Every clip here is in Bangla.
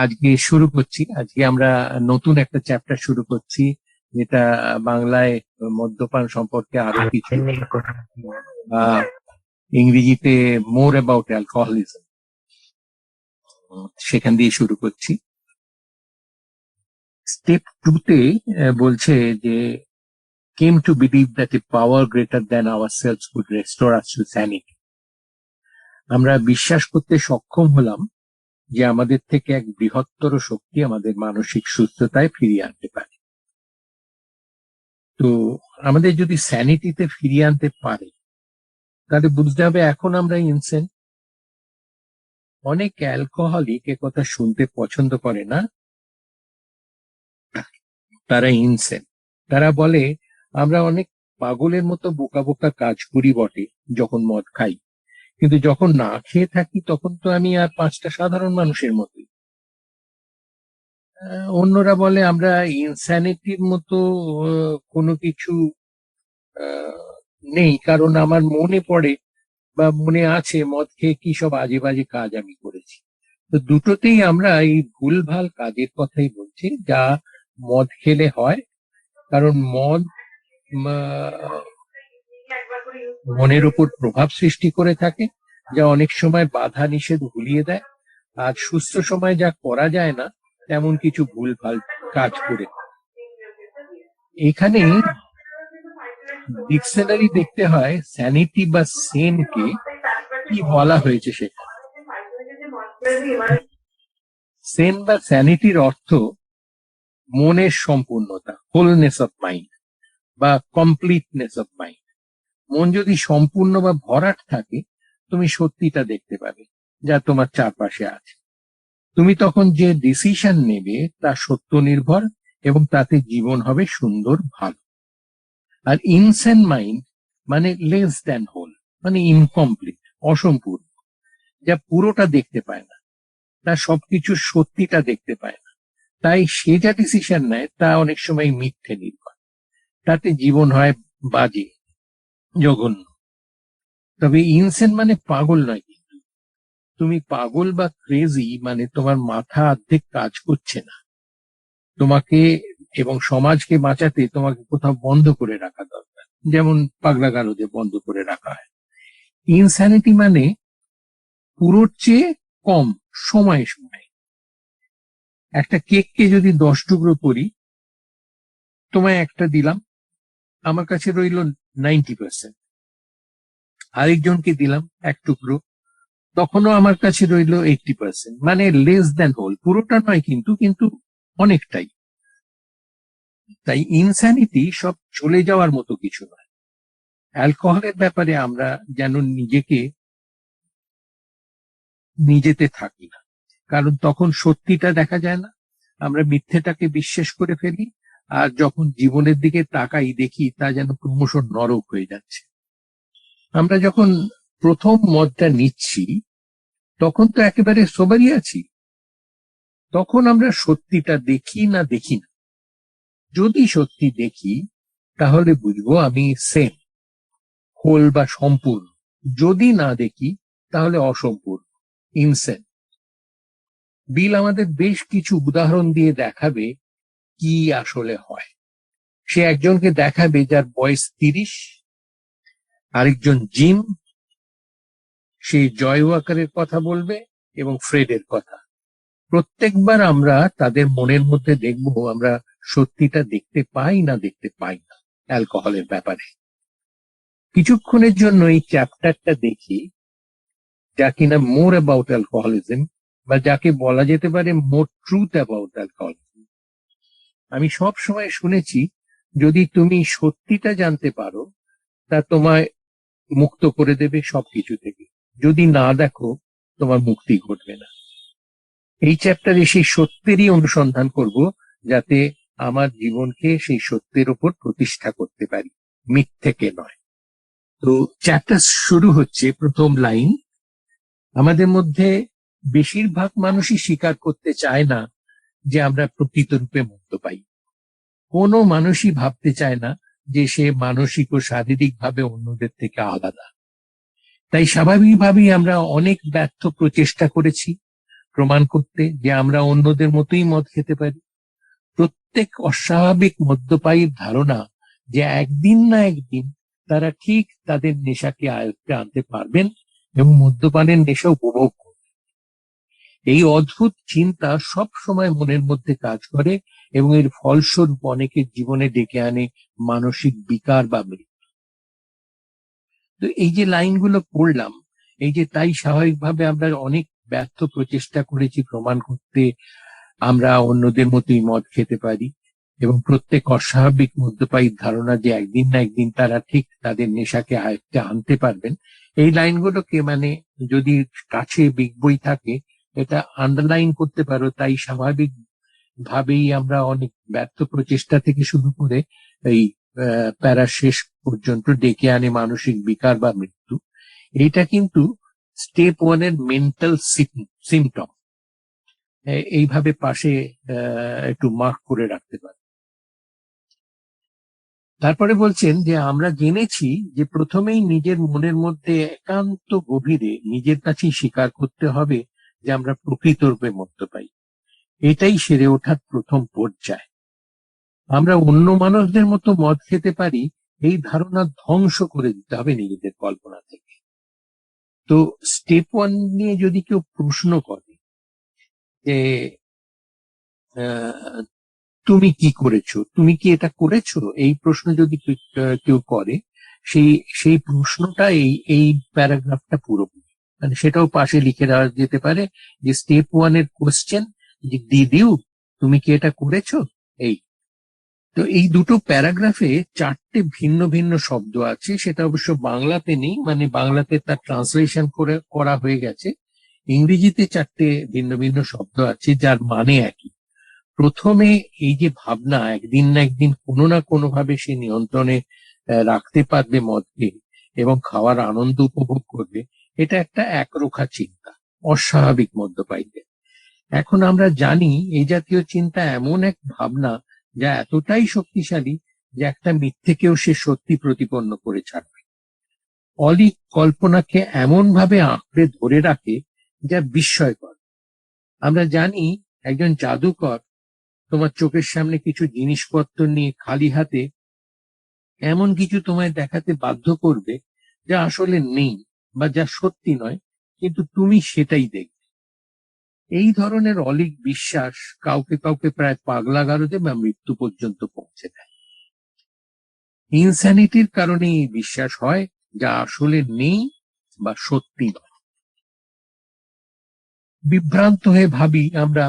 আজকে শুরু করছি। আজকে আমরা নতুন একটা চ্যাপ্টার শুরু করছি, যেটা বাংলায় মদ্যপান সম্পর্কে আরো কিছু, আহ, ইংরেজিতে মোর অ্যাবাউট অ্যালকোহলিজম, সেখান দিয়ে শুরু করছি। স্টেপ 2 তে বলছে যে came to believe that a power greater than ourselves could restore us to sanity. আমরা বিশ্বাস করতে সক্ষম হলাম যে আমাদের থেকে এক বৃহত্তর শক্তি আমাদের মানসিক সুস্থতায় ফিরিয়ে আনতে পারে। তো আমাদের যদি স্যানিটিতে ফিরিয়ে আনতে পারে, তাহলে বুঝতে হবে এখন আমরা ইনসেন। অনেক অ্যালকোহলিক এ কথা শুনতে পছন্দ করে না, তারা ইনসেন। তারা বলে আমরা অনেক পাগলের মতো বোকা বোকা কাজ করি বটে যখন মদ খাই, কিন্তু যখন না খেয়ে থাকি তখন তো আমি আর পাঁচটা সাধারণ মানুষের মতোই। অন্যরা বলে আমরা ইনস্যানিটির মতো কোনো কিছু নেই, কারণ আমার মনে পড়ে বা মনে আছে মদ খেয়ে কি সব আজে বাজে কাজ আমি করেছি। তো দুটোতেই আমরা এই ভুলভাল কাজের কথাই বলছি যা মদ খেলে হয়। কারণ মদ মনের উপর প্রভাব সৃষ্টি করে থাকে, যা অনেক সময় বাধা নিষেধ ভুলিয়ে দেয়, আর সুস্থ সময় যা করা যায় না তেমন কিছু ভুলভাল কাজ করে। এখানে ডিকশনারি দেখতে হয় স্যানিটি বা সেনকে কি বলা হয়েছে সেটা। সেন বা স্যানিটির অর্থ মনের সম্পূর্ণতা, হোলনেস অফ মাইন্ড বা কমপ্লিটনেস অফ মাইন্ড। মন যদি সম্পূর্ণ বা ভরাট থাকে, তুমি সত্যিটা দেখতে পাবে যা তোমার চারপাশে আছে। তুমি তখন যে ডিসিশন নেবে তা সত্য নির্ভর, এবং তাতে জীবন হবে সুন্দর, ভালো। আর ইনসেন মাইন্ড মানে লেস দ্যান হোল, মানে ইনকমপ্লিট, অসম্পূর্ণ, যা পুরোটা দেখতে পায় না, তা সবকিছুর সত্যিটা দেখতে পায় না। তাই সে যা ডিসিশন নেয় তা অনেক সময় মিথ্যে নির্ভর, তাতে জীবন হয় বাজে, জঘন্য। তবে ইনসেন মানে পাগল নয়, কিন্তু তুমি পাগল বা ক্রেজি মানে তোমার মাথা অর্ধেক কাজ করছে না। তোমাকে এবং সমাজকে বাঁচাতে তোমাকে কোথাও বন্ধ করে রাখা দরকার, যেমন পাগলাগারদে বন্ধ করে রাখা হয়। ইনস্যানিটি মানে পুরোর চেয়ে কম সময়ে সময়ে। একটা কেককে যদি 10 টুকরো করি, তোমায় একটা দিলাম, আমার কাছে রইল 90%। আরেকজনকে দিলাম এক টুকরো, তখনও আমার কাছে রইল 80%। মানে লেস দেন হোল, পুরোটা নয় কিন্তু, কিন্তু অনেকটাই। তাই ইনস্যানিটি সব চলে যাওয়ার মতো কিছু নয়। অ্যালকোহলের ব্যাপারে আমরা যেন নিজেতে থাকি না, কারণ তখন সত্যিটা দেখা যায় না, আমরা মিথ্যেটাকে বিশ্বাস করে ফেলি। আর যখন জীবনের দিকে তাকাই, দেখি তা যেন ক্রমশ নরক হয়ে যাচ্ছে। আমরা যখন প্রথম মদটা নিচ্ছি তখন তো একেবারে সোবারই আছি, তখন আমরা সত্যিটা দেখি না। যদি সত্যি দেখি তাহলে বুঝবো আমি সেম, হোল বা সম্পূর্ণ। যদি না দেখি তাহলে অসম্পূর্ণ, ইনসেন। বিল আমাদের বেশ কিছু উদাহরণ দিয়ে দেখাবে কি আসলে হয়। সে একজনকে দেখাবে যার বয়স 30, আরেকজন জিম, সে জয় ওয়াকারের কথা বলবে এবং ফ্রেডের কথা। প্রত্যেকবার আমরা তাদের মনের মধ্যে দেখব আমরা সত্যিটা দেখতে পাই না অ্যালকোহলের ব্যাপারে। কিছুক্ষণের জন্য এই চ্যাপ্টারটা দেখি, যা কিনা মোর অ্যাবাউট অ্যালকোহলিজম, বা যাকে বলা যেতে পারে মোর ট্রুথ অ্যাবাউট অ্যালকোহলিজম। আমি সব সময় শুনেছি যদি তুমি সত্যিটা জানতে পারো তা তোমায় মুক্ত করে দেবে সবকিছু থেকে, যদি না দেখো তোমার মুক্তি ঘটবে না। এই চ্যাপ্টারে সেই সত্যেরই অনুসন্ধান করব, যাতে আমার জীবনকে সেই সত্যের উপর প্রতিষ্ঠা করতে পারি, মিথ্যেকে নয়। তো চ্যাপ্টার শুরু হচ্ছে, প্রথম লাইন, আমাদের মধ্যে বেশিরভাগ মানুষই স্বীকার করতে চায় না যে আমরা প্রকৃত রূপে মুক্ত পাই। কোনো মানুষই ভাবতে চায় না যে সে মানসিক ও শারীরিক ভাবে অন্যদের থেকে আলাদা। তাই স্বাভাবিকভাবেই আমরা অনেক ব্যর্থ প্রচেষ্টা করেছি, প্রমাণ করতে যে আমরা অন্যদের মতোই মদ খেতে পারি। প্রত্যেক অস্বাভাবিক মদ্যপায়ীর ধারণা যে একদিন না একদিন তারা ঠিক তাদের নেশাকে আয়ত্তে আনতে পারবেন এবং মদ্যপানের নেশা উপভোগ করবেন। এই অদ্ভুত চিন্তা সব সময় মনের মধ্যে কাজ করে এবং এর ফলস্বরূপ অনেকের জীবনে ডেকে আনে মানসিক বিকার বা মৃত্যু। তো এই যে লাইনগুলো পড়লাম, এই যে তাই স্বাভাবিকভাবে আমরা অনেক ব্যর্থ প্রচেষ্টা করেছি প্রমাণ করতে আমরা অন্যদের মতোই মদ খেতে পারি, এবং প্রত্যেক অস্বাভাবিক মদ্যপায়ীর ধারণা যে একদিন না একদিন তারা ঠিক তাদের নেশাকে আয়ত্তে আনতে পারবেন। এই লাইনগুলোকে মানে যদি কাছে বিগ বই থাকে এটা আন্ডারলাইন করতে পারো। তাই স্বাভাবিক ভাবেই আমরা অনেক ব্যর্থ প্রচেষ্টা থেকে শুরু করে এই প্যারা শেষ পর্যন্ত ডেকে আনে মানসিক বিকার বা মৃত্যু। এইটা কিন্তু স্টেপ 1 এর মেন্টাল সিমটম। এইভাবে পাশে একটু মার্ক করে রাখতে পারে। তারপরে বলছেন যে আমরা জেনেছি যে প্রথমেই নিজের মনের মধ্যে একান্ত গভীরে নিজের কাছেই স্বীকার করতে হবে যে আমরা প্রকৃতরূপে মদ্য পাই। এটাই সেরে ওঠার প্রথম পর্যায়। আমরা অন্য মানুষদের মতো মদ খেতে পারি এই ধারণা ধ্বংস করে দিতে হবে নিজেদের কল্পনা থেকে। তো স্টেপ 1 নিয়ে যদি কেউ প্রশ্ন করে যে তুমি কি করেছো, তুমি কি এটা করেছো, এই প্রশ্ন যদি কেউ করে, সেই প্রশ্নটা এই প্যারাগ্রাফটা পুরোপুরি মানে সেটাও পাশে লিখে দেওয়া যেতে পারে যে স্টেপ 1 এর কোশ্চেন যে ডিড ইউ, তুমি কি এটা করেছো। এই তো এই দুটো প্যারাগ্রাফে 4টে ভিন্ন ভিন্ন শব্দ আছে, সেটা অবশ্য বাংলাতে নেই, মানে বাংলাতে তার ট্রান্সলেশন করা হয়ে গেছে। ইংরেজিতে 4টে ভিন্ন ভিন্ন শব্দ আছে যার মানে একই। প্রথমে এই যে ভাবনা একদিন না একদিন কোনো না কোনো ভাবে সে নিয়ন্ত্রণে রাখতে পারবে মদকে এবং খাওয়ার আনন্দ উপভোগ করবে, এটা একটা একরোখা চিন্তা অস্বাভাবিক মদ্যপায়ীদের। এখন আমরা জানি এই জাতীয় চিন্তা এমন এক ভাবনা যা এতটাই শক্তিশালী যে একটা মিথ্যেকেও সে সত্যি প্রতিপন্ন করে ছাড়বে। অলি কল্পনাকে এমন ভাবে আঁকড়ে ধরে রাখে যা বিস্ময়কর। আমরা জানি একজন জাদুকর তোমার চোখের সামনে কিছু জিনিসপত্র নিয়ে খালি হাতে এমন কিছু তোমায় দেখাতে বাধ্য করবে যা আসলে নেই বা যা সত্যি নয়, কিন্তু তুমি সেটাই দেখবে। এই ধরনের অলীক বিশ্বাস কাউকে কাউকে প্রায় পাগলা গারদে বা মৃত্যু পর্যন্ত পৌঁছে দেয়। ইনস্যানিটির কারণে এই বিশ্বাস হয় যা আসলে নেই বা সত্যি নয়। বিভ্রান্ত হয়ে ভাবি আমরা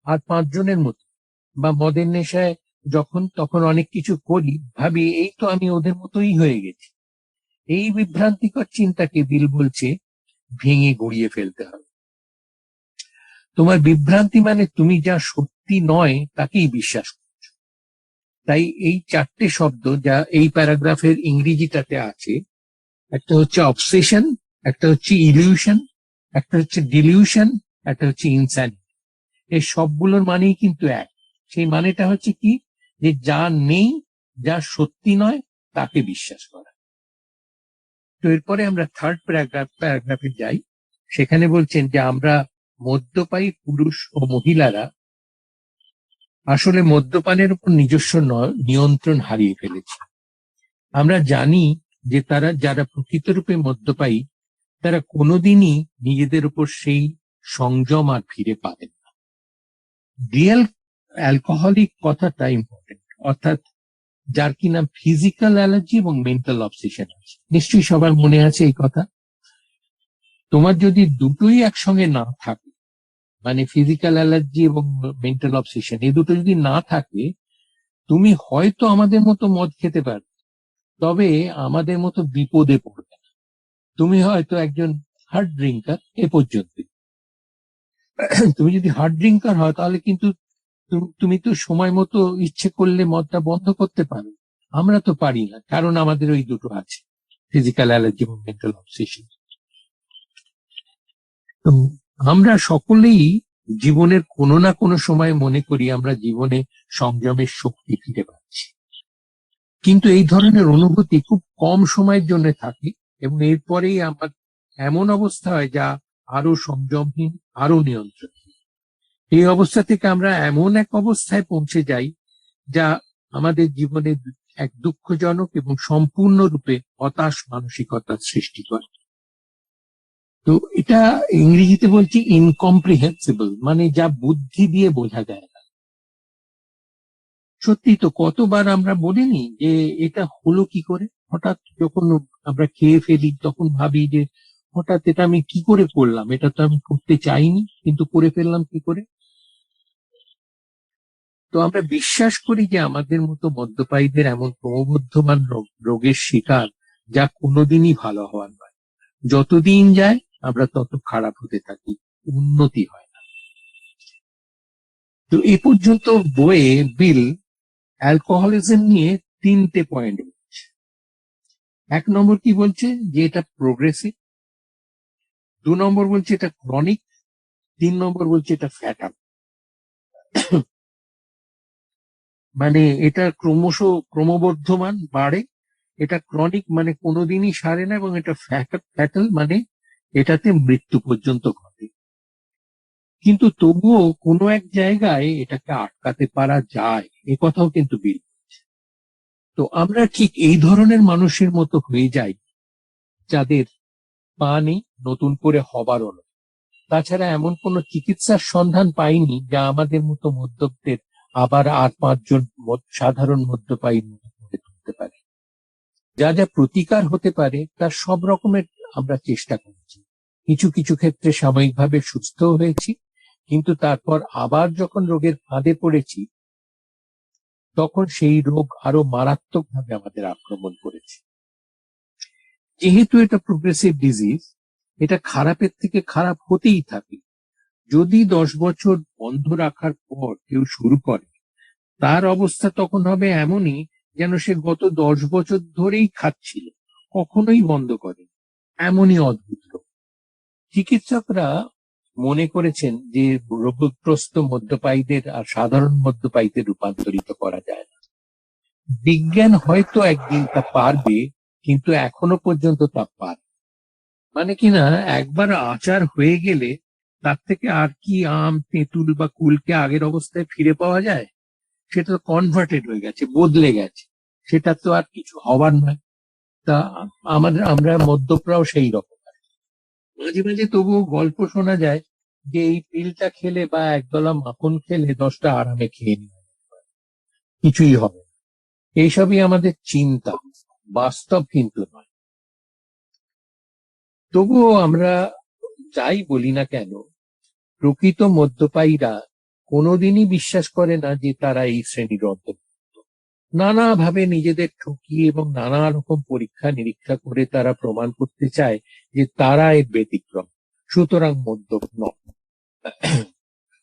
আর 5 জনের মতো, বা মদের নেশায় যখন তখন অনেক কিছু করি, ভাবি এই তো আমি ওদের মতোই হয়ে গেছি। এই বিভ্রান্তিকর চিন্তাকে বিল বলছে ভেঙে গুড়িয়ে ফেলতে হবে। তোমার বিভ্রান্তি মানে তুমি যা সত্যি নয় তাকেই বিশ্বাস করছো। তাই এই 4টে শব্দ যা এই প্যারাগ্রাফের ইংরেজিটাতে আছে, একটা হচ্ছে অবসেশন, একটা হচ্ছে ইলিউশন, একটা হচ্ছে ডিলিউশন, একটা হচ্ছে ইনস্যানিটি। এই সবগুলোর মানেই কিন্তু এক। সেই মানেটা হচ্ছে কি, যে যা নেই, যা সত্যি নয় তাকে বিশ্বাস করা। তো এরপরে আমরা থার্ড প্যারাগ্রাফে যাই। সেখানে বলছেন যে আমরা মদ্যপায়ী পুরুষ ও মহিলারা আসলে মদ্যপানের উপর নিজস্ব নিয়ন্ত্রণ হারিয়ে ফেলেছি। আমরা জানি যে যারা প্রকৃতরূপে মদ্যপায়ী তারা কোনোদিনই নিজেদের উপর সেই সংযম আর ফিরে পাবেন না। রিয়েল অ্যালকোহলিক কথাটা ইম্পর্টেন্ট, অর্থাৎ যার কিনা ফিজিক্যাল অ্যালার্জি এবং মেন্টাল অবসেশন আছে। নিশ্চয়ই সবার মনে আছে এই কথা। তোমার যদি দুটোই একসঙ্গে না থাকে, মানে ফিজিক্যাল অ্যালার্জি এবং মেন্টাল অবসেশন, এই দুটো যদি না থাকে, তুমি হয়তো আমাদের মতো মদ খেতে পারবে, তবে আমাদের মতো বিপদে পড়বে না। তুমি হয়তো একজন হার্ড ড্রিঙ্কার এ পর্যন্ত। তুমি যদি হার্ড ড্রিঙ্কার হয় তাহলে কিন্তু তুমি তো সময় মতো ইচ্ছে করলে মদটা বন্ধ করতে পারো। আমরা তো পারি না, কারণ আমাদের ওই দুটো আছে, ফিজিক্যাল অ্যালার্জি এবং মেন্টাল অবসেশন। আমরা সকলেই জীবনের কোনো না কোনো সময় মনে করি আমরা জীবনে সংযমের শক্তি ফিরে পাচ্ছি, কিন্তু এই ধরনের অনুভূতি খুব কম সময়ের জন্য থাকে এবং এরপরেই আমার এমন অবস্থা হয় যা আরো সংযমহীন, আরো নিয়ন্ত্রণহীন। এই অবস্থা থেকে আমরা এমন এক অবস্থায় পৌঁছে যাই যা আমাদের জীবনে এক দুঃখজনক এবং সম্পূর্ণরূপে হতাশ মানসিকতার সৃষ্টি করে। তো এটা ইংরেজিতে বলছি ইনকম্প্রিহেন্সিবল, মানে যা বুদ্ধি দিয়ে বোঝা যায় না। সত্যি তো কতবার আমরা বলিনি যে এটা হলো কি করে, হঠাৎ যখন আমরা খেয়ে ফেলি তখন ভাবি যে হঠাৎ এটা আমি কি করে করলাম, এটা তো আমি করতে চাইনি কিন্তু করে ফেললাম কি করে। তো আমরা বিশ্বাস করি যে আমাদের মতো মদ্যপায়ীদের এমন ক্রমবর্ধমান রোগের শিকার যা কোনোদিনই ভালো হওয়ার নয়। যতদিন যায় আমরা তত খারাপ হতে থাকি, উন্নতি হয় না। তো এ পর্যন্ত বইয়ে বিল অ্যালকোহলিজম নিয়ে 3টে পয়েন্ট বলছে। 1 নম্বর কি বলছে যে এটা প্রোগ্রেসিভ, 2 নম্বর বলছে এটা ক্রনিক, 3 নম্বর বলছে এটা ফ্যাটাল। মানে এটা ক্রমবর্ধমান বাড়ে, এটা ক্রনিক মানে কোনোদিনই সারে না, এবং এটা ফ্যাটাল মানে এটাতে মৃত্যু পর্যন্ত ঘটে। কিন্তু তবুও কোনো এক জায়গায় এটাকে আটকাতে পারা যায়, এ কথাও কিন্তু বিল বলছে। তো আমরা ঠিক এই ধরনের মানুষের মতো হয়ে যাই যাদের পা নেই, নতুন করে হবারও নয়। তাছাড়া এমন কোন চিকিৎসার সন্ধান পাইনি যা আমাদের মতো মদ্যপদের আবার আর 5 জন সাধারণ মদ্যপায়ীর মতো করে তুলতে পারে। যা যা প্রতিকার হতে পারে তার সব রকমের আমরা চেষ্টা করেছি। কিছু কিছু ক্ষেত্রে সাময়িকভাবে সুস্থ হয়েছি, কিন্তু তারপর আবার যখন রোগের ফাঁদে পড়েছি তখন সেই রোগ আরো মারাত্মকভাবে আমাদের আক্রমণ করেছে। যেহেতু এটা প্রোগ্রেসিভ ডিজিজ, এটা খারাপের থেকে খারাপ হতেই থাকে। যদি 10 বছর বন্ধ রাখার পর কেউ শুরু করে, তার অবস্থা তখন হবে এমনই যেন সে গত 10 বছর ধরেই খাচ্ছিল, কখনোই বন্ধ করে। এমনই অদ্ভুত রোগ। চিকিৎসকরা মনে করেছেন যে রোগগ্রস্ত মদ্যপায়ীদের আর সাধারণ মদ্যপায়ীদের রূপান্তরিত করা যায় না। বিজ্ঞান হয়তো একদিন তা পারবে, কিন্তু এখনো পর্যন্ত তা পারে। মানে কিনা একবার আচার হয়ে গেলে তার থেকে আর কি আম, তেঁতুল বা কুলকে আগের অবস্থায় ফিরে পাওয়া যায়? সেটা তো কনভার্টেড হয়ে গেছে, বদলে গেছে, সেটা তো আর কিছু হবার নয়। তা আমরা মদ্যপরাও সেই রকম। মাঝে মাঝে তবুও গল্প শোনা যায় যে এই পিলটা খেলে বা একদলা মাখন খেলে 10টা আরামে খেয়ে নেওয়া কিছুই হবে না। এইসবই আমাদের চিন্তা, বাস্তব কিন্তু নয়। তবুও আমরা যাই বলি না কেন, প্রকৃত মদ্যপায়ীরা কোনোদিনই বিশ্বাস করে না যে তারা এই শ্রেণীর অন্তর্ভুক্ত। নানাভাবে নিজেদের ঠকিয়ে এবং নানা রকম পরীক্ষা নিরীক্ষা করে তারা প্রমাণ করতে চায় যে তারা এর ব্যতিক্রম, সুতরাং মদ্যপ নয়।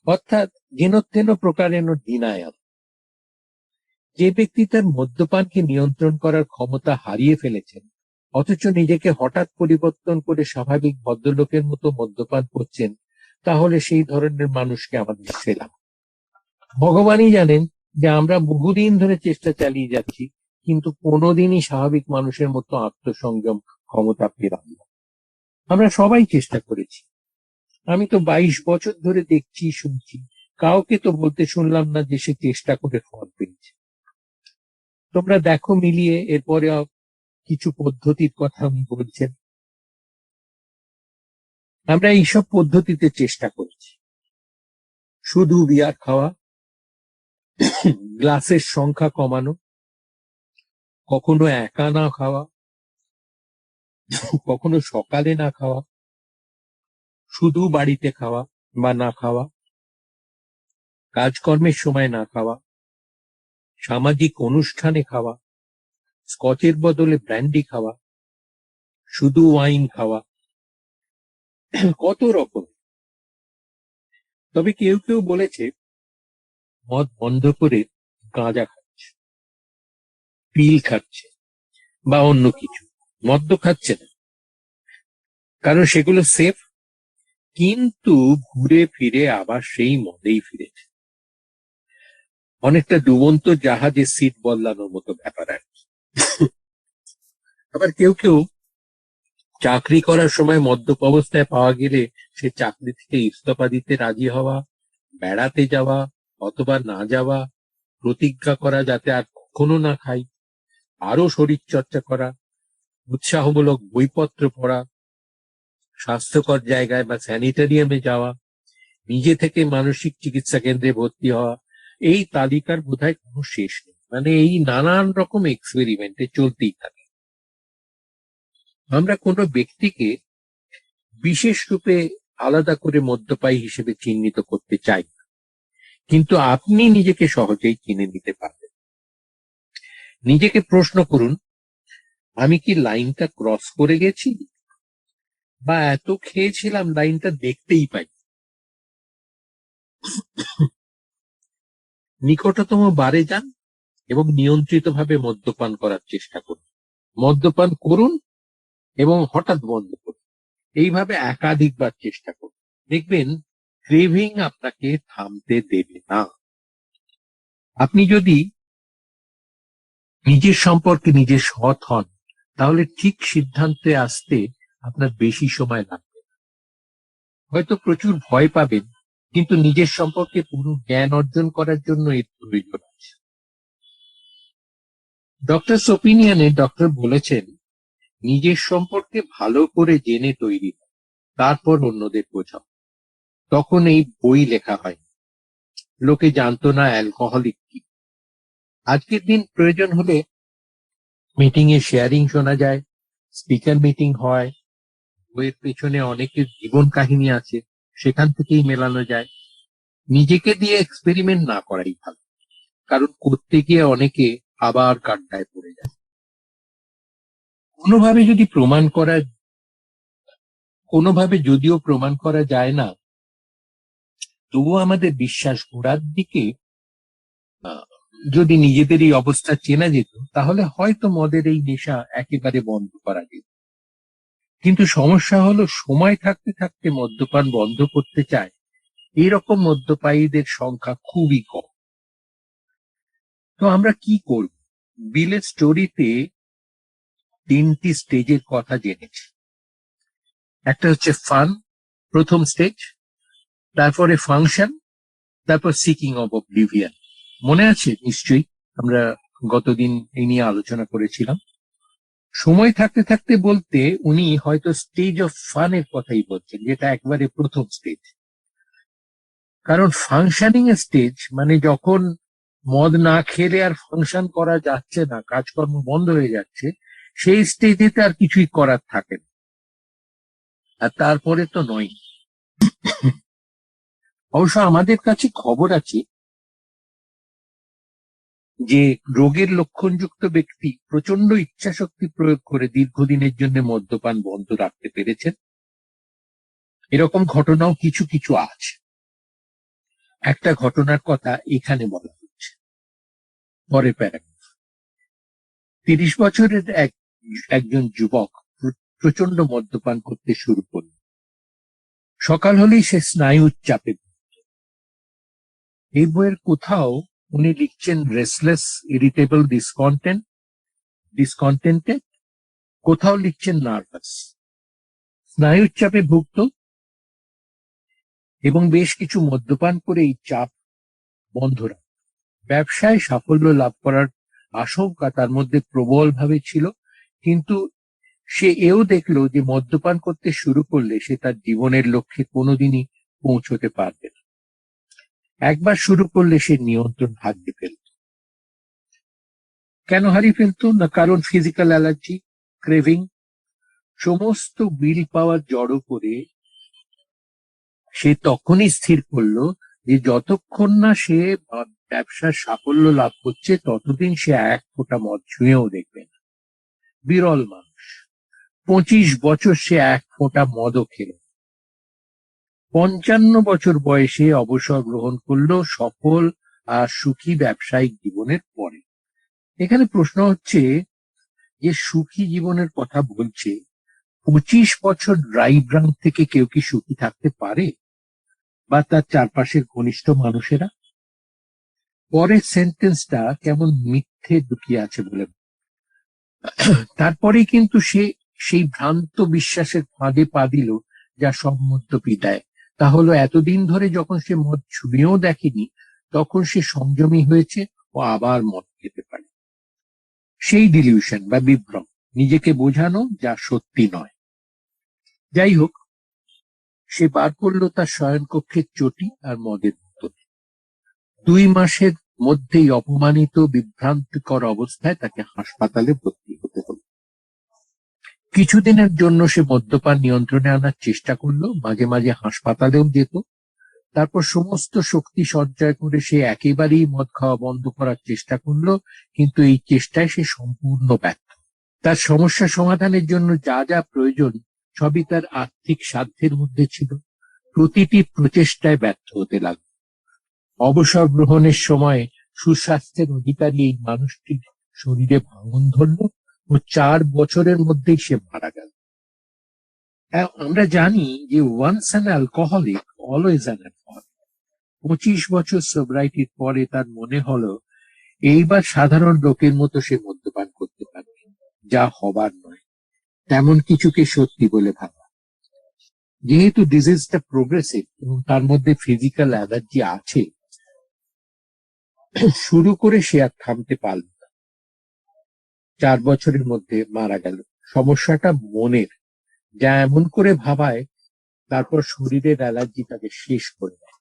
অর্থাৎ যেন প্রকারেণ ডিনায়াল। যে ব্যক্তি তার মদ্যপানকে নিয়ন্ত্রণ করার ক্ষমতা হারিয়ে ফেলেছেন অথচ নিজেকে হঠাৎ পরিবর্তন করে স্বাভাবিক ভদ্রলোকের মতো মদ্যপান করছেন, তাহলে সেই ধরনের মানুষকে আমাদের সেলাম। ভগবানই জানেন যে আমরা বহুদিন ধরে চেষ্টা চালিয়ে যাচ্ছি, কিন্তু কোনোদিনই স্বাভাবিক মানুষের মতো আত্মসংযম ক্ষমতা পেলাম না। আমরা সবাই চেষ্টা করেছি। আমি তো 22 বছর ধরে দেখছি, শুনছি, কাউকে তো বলতে শুনলাম না যে সে চেষ্টা করে ফল পেয়েছে। তোমরা দেখো মিলিয়ে এরপরে কিছু পদ্ধতির কথা আমি বলছেন। আমরা এইসব পদ্ধতিতে চেষ্টা করছি। শুধু বিয়ার খাওয়া, গ্লাসের সংখ্যা কমানো, কখনো একা না খাওয়া, কখনো সকালে না খাওয়া, শুধু বাড়িতে খাওয়া বা না খাওয়া, কাজকর্মের সময় না খাওয়া, সামাজিক অনুষ্ঠানে খাওয়া, স্কচের বদলে ব্র্যান্ডি খাওয়া, শুধু ওয়াইন খাওয়া, কত রকম। তবে কেউ কেউ বলেছে মদ বন্ধ করে গাঁজা খাচ্ছে, পিল খাচ্ছে বা অন্য কিছু, মদ্য খাচ্ছে না, কারণ সেগুলো সেফ। কিন্তু ঘুরে ফিরে আবার সেই মদেই ফিরেছে। অনেকটা ডুবন্ত জাহাজে সিট বদলানোর মতো ব্যাপার আর কি। আবার কেউ কেউ চাকরি করার সময় মদ্যপ অবস্থায় পাওয়া গেলে সে চাকরি থেকে ইস্তফা দিতে রাজি হওয়া, বেড়াতে যাওয়া অথবা না যাওয়া, প্রতিজ্ঞা করা যাতে আর কখনো না খাই, আরো শরীর চর্চা করা, উৎসাহমূলক বইপত্র পড়া, স্বাস্থ্যকর জায়গায় বা স্যানিটারিয়ামে যাওয়া, নিজে থেকে মানসিক চিকিৎসা কেন্দ্রে ভর্তি হওয়া, এই তালিকার বোধহয় কোনো শেষ নেই। মানে এই নানান রকম এক্সপেরিমেন্টে চলতেই থাকে। আমরা কোনো ব্যক্তিকে বিশেষ রূপে আলাদা করে মদ্যপায়ী হিসেবে চিহ্নিত করতে চাই না, কিন্তু আপনি নিজেকে সহজেই চিনে নিতে পারবেন। নিজেকে প্রশ্ন করুন, আমি কি লাইনটা ক্রস করে গেছি, বা এত খেয়েছিলাম লাইনটা দেখতেই পাই। নিকটতম বারে যান এবং নিয়ন্ত্রিতভাবে মদ্যপান করার চেষ্টা করুন। মদ্যপান করুন এবং হঠাৎ বন্ধ করুন, এইভাবে একাধিকবার চেষ্টা করুন। দেখবেন ক্রেভিং আপনাকে থামতে দেবে না। আপনি যদি নিজের সম্পর্কে নিজে সৎ হন, তাহলে ঠিক সিদ্ধান্তে আসতে আপনার বেশি সময় লাগবে না। হয়তো প্রচুর ভয় পাবেন, কিন্তু নিজের সম্পর্কে পুরো জ্ঞান অর্জন করার জন্য এর প্রয়োজন আছে। ডক্টর ওপিনিয়নে ডক্টর বলেছেন, নিজের সম্পর্কে ভালো করে জেনে তৈরি হয়, তারপর অন্যদের বোঝাও। তখন এই বই লেখা হয়, লোকে জানতো না অ্যালকোহলিক কি। আজকের দিন প্রয়োজন হলে মিটিং এ শেয়ারিং শোনা যায়, স্পিকার মিটিং হয়, বইয়ের পেছনে অনেকের জীবন কাহিনী আছে, সেখান থেকেই মেলানো যায়। নিজেকে দিয়ে এক্সপেরিমেন্ট না করাই ভালো, কারণ করতে গিয়ে অনেকে আবার গাড্ডায় পড়ে যায়। কোনোভাবে যদিও প্রমাণ করা যায় না, তবুও আমাদের বিশ্বাস গোড়ার দিকে যদি নিজেদের এই অবস্থা চেনা যেত, তাহলে হয়তো মদের এই নেশা একেবারে বন্ধ করা যেত। কিন্তু সমস্যা হলো, সময় থাকতে থাকতে মদ্যপান বন্ধ করতে চায় এরকম মদ্যপায়ীদের সংখ্যা খুবই কম। তো আমরা কি করব? বিলের স্টোরিতে 3টি স্টেজের কথা জেনেছি। একটা হচ্ছে ফান, প্রথম স্টেজ, তারপরে ফাংশন, তারপর সিকিং অফ অবলিভিয়ান। মনে আছে নিশ্চয়ই, আমরা গতদিন এই নিয়ে আলোচনা করেছিলাম। সময় থাকতে থাকতে বলতে উনি হয়তো স্টেজ অফ ফানের কথাই বলছেন, যেটা একবারে প্রথম স্টেজ। কারণ ফাংশনিং এর স্টেজ মানে যখন মদ না খেলে আর ফাংশন করা যাচ্ছে না, কাজকর্ম বন্ধ হয়ে যাচ্ছে, সেই স্টেজেতে আর কিছুই করার থাকে না। আর তারপরে তো নয়। অবশ্য আমাদের কাছে খবর আছে যে রোগের লক্ষণযুক্ত ব্যক্তি প্রচন্ড ইচ্ছাশক্তি প্রয়োগ করে দীর্ঘদিনের জন্য মদ্যপান বন্ধ রাখতে পেরেছেন। এরকম ঘটনাও কিছু কিছু আছে। একটা ঘটনার কথা এখানে বলা হচ্ছে, পরের প্যারাগ্রাফ। 30 বছরের একজন যুবক প্রচন্ড মদ্যপান করতে শুরু করল। সকাল হলেই সে স্নায়ুর চাপে ভুগত। এই বইয়ের কোথাও উনি লিখছেন রেসলেস, ইরিটেবল, ডিসকন্টেন্টেড, কোথাও লিখছেন নার্ভাস। স্নায়ুর চাপে ভুগত এবং বেশ কিছু মদ্যপান করে এই চাপ বন্ধ রাখত। ব্যবসায় সাফল্য লাভ করার আশঙ্কা তার মধ্যে প্রবলভাবে ছিল, কিন্তু সে এও দেখলো যে মদ্যপান করতে শুরু করলে সে তার জীবনের লক্ষ্যে কোনোদিনই পৌঁছতে পারবে না। একবার শুরু করলে সে নিয়ন্ত্রণ হারিয়ে ফেলত। কেন হারিয়ে ফেলতো না? কারণ ফিজিক্যাল অ্যালার্জি, ক্রেভিং, সমস্ত উইল পাওয়ার জড়ো করে সে তখনই স্থির করলো যে যতক্ষণ না সে ব্যবসার সাফল্য লাভ করছে, ততদিন সে এক ফোঁটা মদ ছুঁয়েও দেখবে না। বিরল মানুষ, 25 বছর সে এক ফোঁটা মদও খেল। 55 বছর বয়সে অবসর গ্রহণ করলো সফল আর সুখী ব্যবসায়িক জীবনের পরে। এখানে প্রশ্ন হচ্ছে যে সুখী জীবনের কথা বলছে, 25 বছর ড্রাইভ রান থেকে কেউ কি সুখী থাকতে পারে, বা তার চারপাশের ঘনিষ্ঠ মানুষেরা? পরের সেন্টেন্সটা কেমন মিথ্যে ঢুকিয়ে আছে বলে। তারপরেই কিন্তু সে সেই ভ্রান্ত বিশ্বাসের ফাঁদে পা দিল যা সব মদ্যপী দেয়। তা হলো এতদিন ধরে যখন সে মদ ছুঁয়েও দেখেনি, তখন সে সংযমী হয়েছে ও আবার মদ খেতে পারে। সেই ডিলিউশন বা বিভ্রম, নিজেকে বোঝানো যা সত্যি নয়। যাই হোক, সে বার করলো তার শয়নকক্ষের চটি আর মদের বোতল। 2 মাসের মধ্যেই অপমানিত বিভ্রান্তিকর অবস্থায় তাকে হাসপাতালে ভর্তি হতে হলো। কিছুদিনের জন্য সে মদ্যপান নিয়ন্ত্রণে আনার চেষ্টা করলো, মাঝে মাঝে হাসপাতালেও যেত। তারপর সমস্ত শক্তি সঞ্চয় করে সে একেবারেই মদ খাওয়া বন্ধ করার চেষ্টা করলো, কিন্তু এই চেষ্টায় সে সম্পূর্ণ ব্যর্থ। তার সমস্যা সমাধানের জন্য যা যা প্রয়োজন সবই তার আর্থিক সাধ্যের মধ্যে ছিল। প্রতিটি প্রচেষ্টায় ব্যর্থ হতে লাগল। অবসর গ্রহণের সময় সুস্বাস্থ্যের অধিকারী এই মানুষটির শরীরে ভাঙন ধরল ও 4 বছরের মধ্যেই সে মারা গেল। আমরা জানি যে once an alcoholic always an alcoholic. 25 বছর সোব্রাইটির পরে তার মনে হলো এইবার সাধারণ লোকের মতো সে মদ্যপান করতে পারবে, যা হবার নয়। তেমন কিছুকে সত্যি বলে ভাবা। যেহেতু ডিজিজটা প্রোগ্রেসিভ এবং তার মধ্যে ফিজিক্যাল অ্যালার্জি আছে, শুরু করে সে আর থামতে পারল না। 4 বছরের মধ্যে মারা গেল। সমস্যাটা মনের, যা এমন করে ভাবায় তারপর শরীরের অ্যালার্জি তাকে শেষ করে দেয়।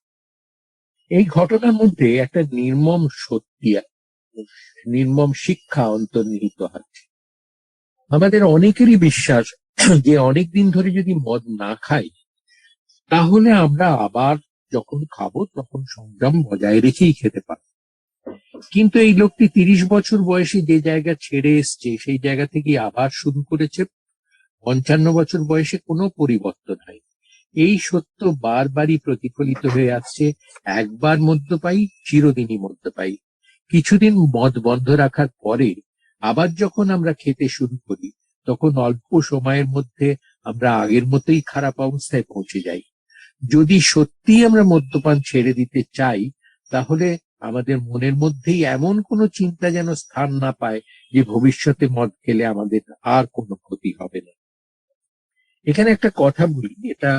এই ঘটনার মধ্যে একটা নির্মম সত্যি, নির্মম শিক্ষা অন্তর্নিহিত আছে। আমাদের অনেকেরই বিশ্বাস যে অনেকদিন ধরে যদি মদ না খাই, তাহলে আমরা আবার যখন খাবো তখন সংযম বজায় রেখেই খেতে পারবো। কিন্তু এই লোকটি 30 বছর বয়সে যে জায়গা ছেড়ে এসছে, সেই জায়গা থেকে আবার শুরু করেছে। 55 বছর বয়সে কোনো পরিবর্তন হয়। এই সত্য বারবারই প্রতিফলিত হয়ে আসছে। একবার মদ্যপায়ী, চিরদিনই মদ্যপায়ী। কিছুদিন মদ বন্ধ রাখার পরে আবার যখন আমরা খেতে শুরু করি, তখন অল্প সময়ের মধ্যে আমরা আগের মতোই খারাপ অবস্থায় পৌঁছে যাই। যদি সত্যি আমরা মদ্যপান ছেড়ে দিতে চাই, তাহলে আমাদের মনের মধ্যেই এমন কোনো চিন্তা যেন স্থান না পায় যে ভবিষ্যতে মদ খেলে আমাদের আর কোনো ক্ষতি হবে না। এখানে একটা কথা বলি, এটা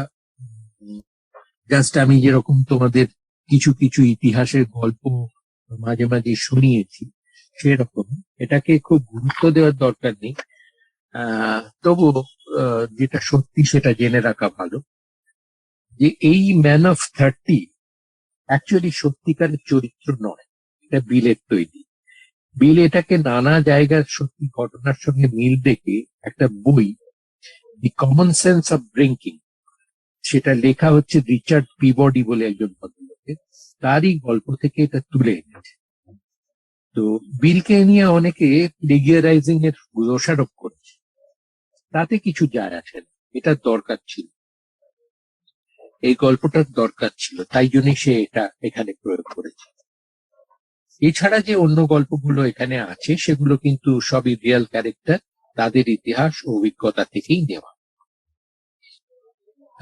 জাস্ট আমি যেরকম তোমাদের কিছু কিছু ইতিহাসের গল্প মাঝে মাঝে শুনিয়েছি, সেরকম এটাকে খুব গুরুত্ব দেওয়ার দরকার নেই। তবু যেটা সত্যি সেটা জেনে রাখা ভালো, যে এই ম্যান অফ 30 অ্যাকচুয়ালি সত্যিকারের চরিত্র নয়, এটা বিলের তৈরি। বিল এটাকে নানা জায়গার সত্যি ঘটনার সঙ্গে মিল দেখে একটা বই, দি কমন সেন্স অফ ড্রিঙ্কিং, সেটা লেখা হচ্ছে রিচার্ড পিবডি বলে একজন ভদ্রলোকের, তারই গল্প থেকে এটা তুলে এনেছে। তো বিলকে নিয়ে অনেকে প্লেগিয়ারাইজিং এর দোষারোপ করেছে, তাতে কিছু যায় আসে না। এটা দরকার ছিল, এই গল্পটার দরকার ছিল, তাই জন্যই সে এটা এখানে প্রয়োগ করেছে। এছাড়া যে অন্য গল্পগুলো এখানে আছে সেগুলো কিন্তু সবই রিয়েল ক্যারেক্টার, তাদের ইতিহাস ও অভিজ্ঞতা থেকেই নেওয়া।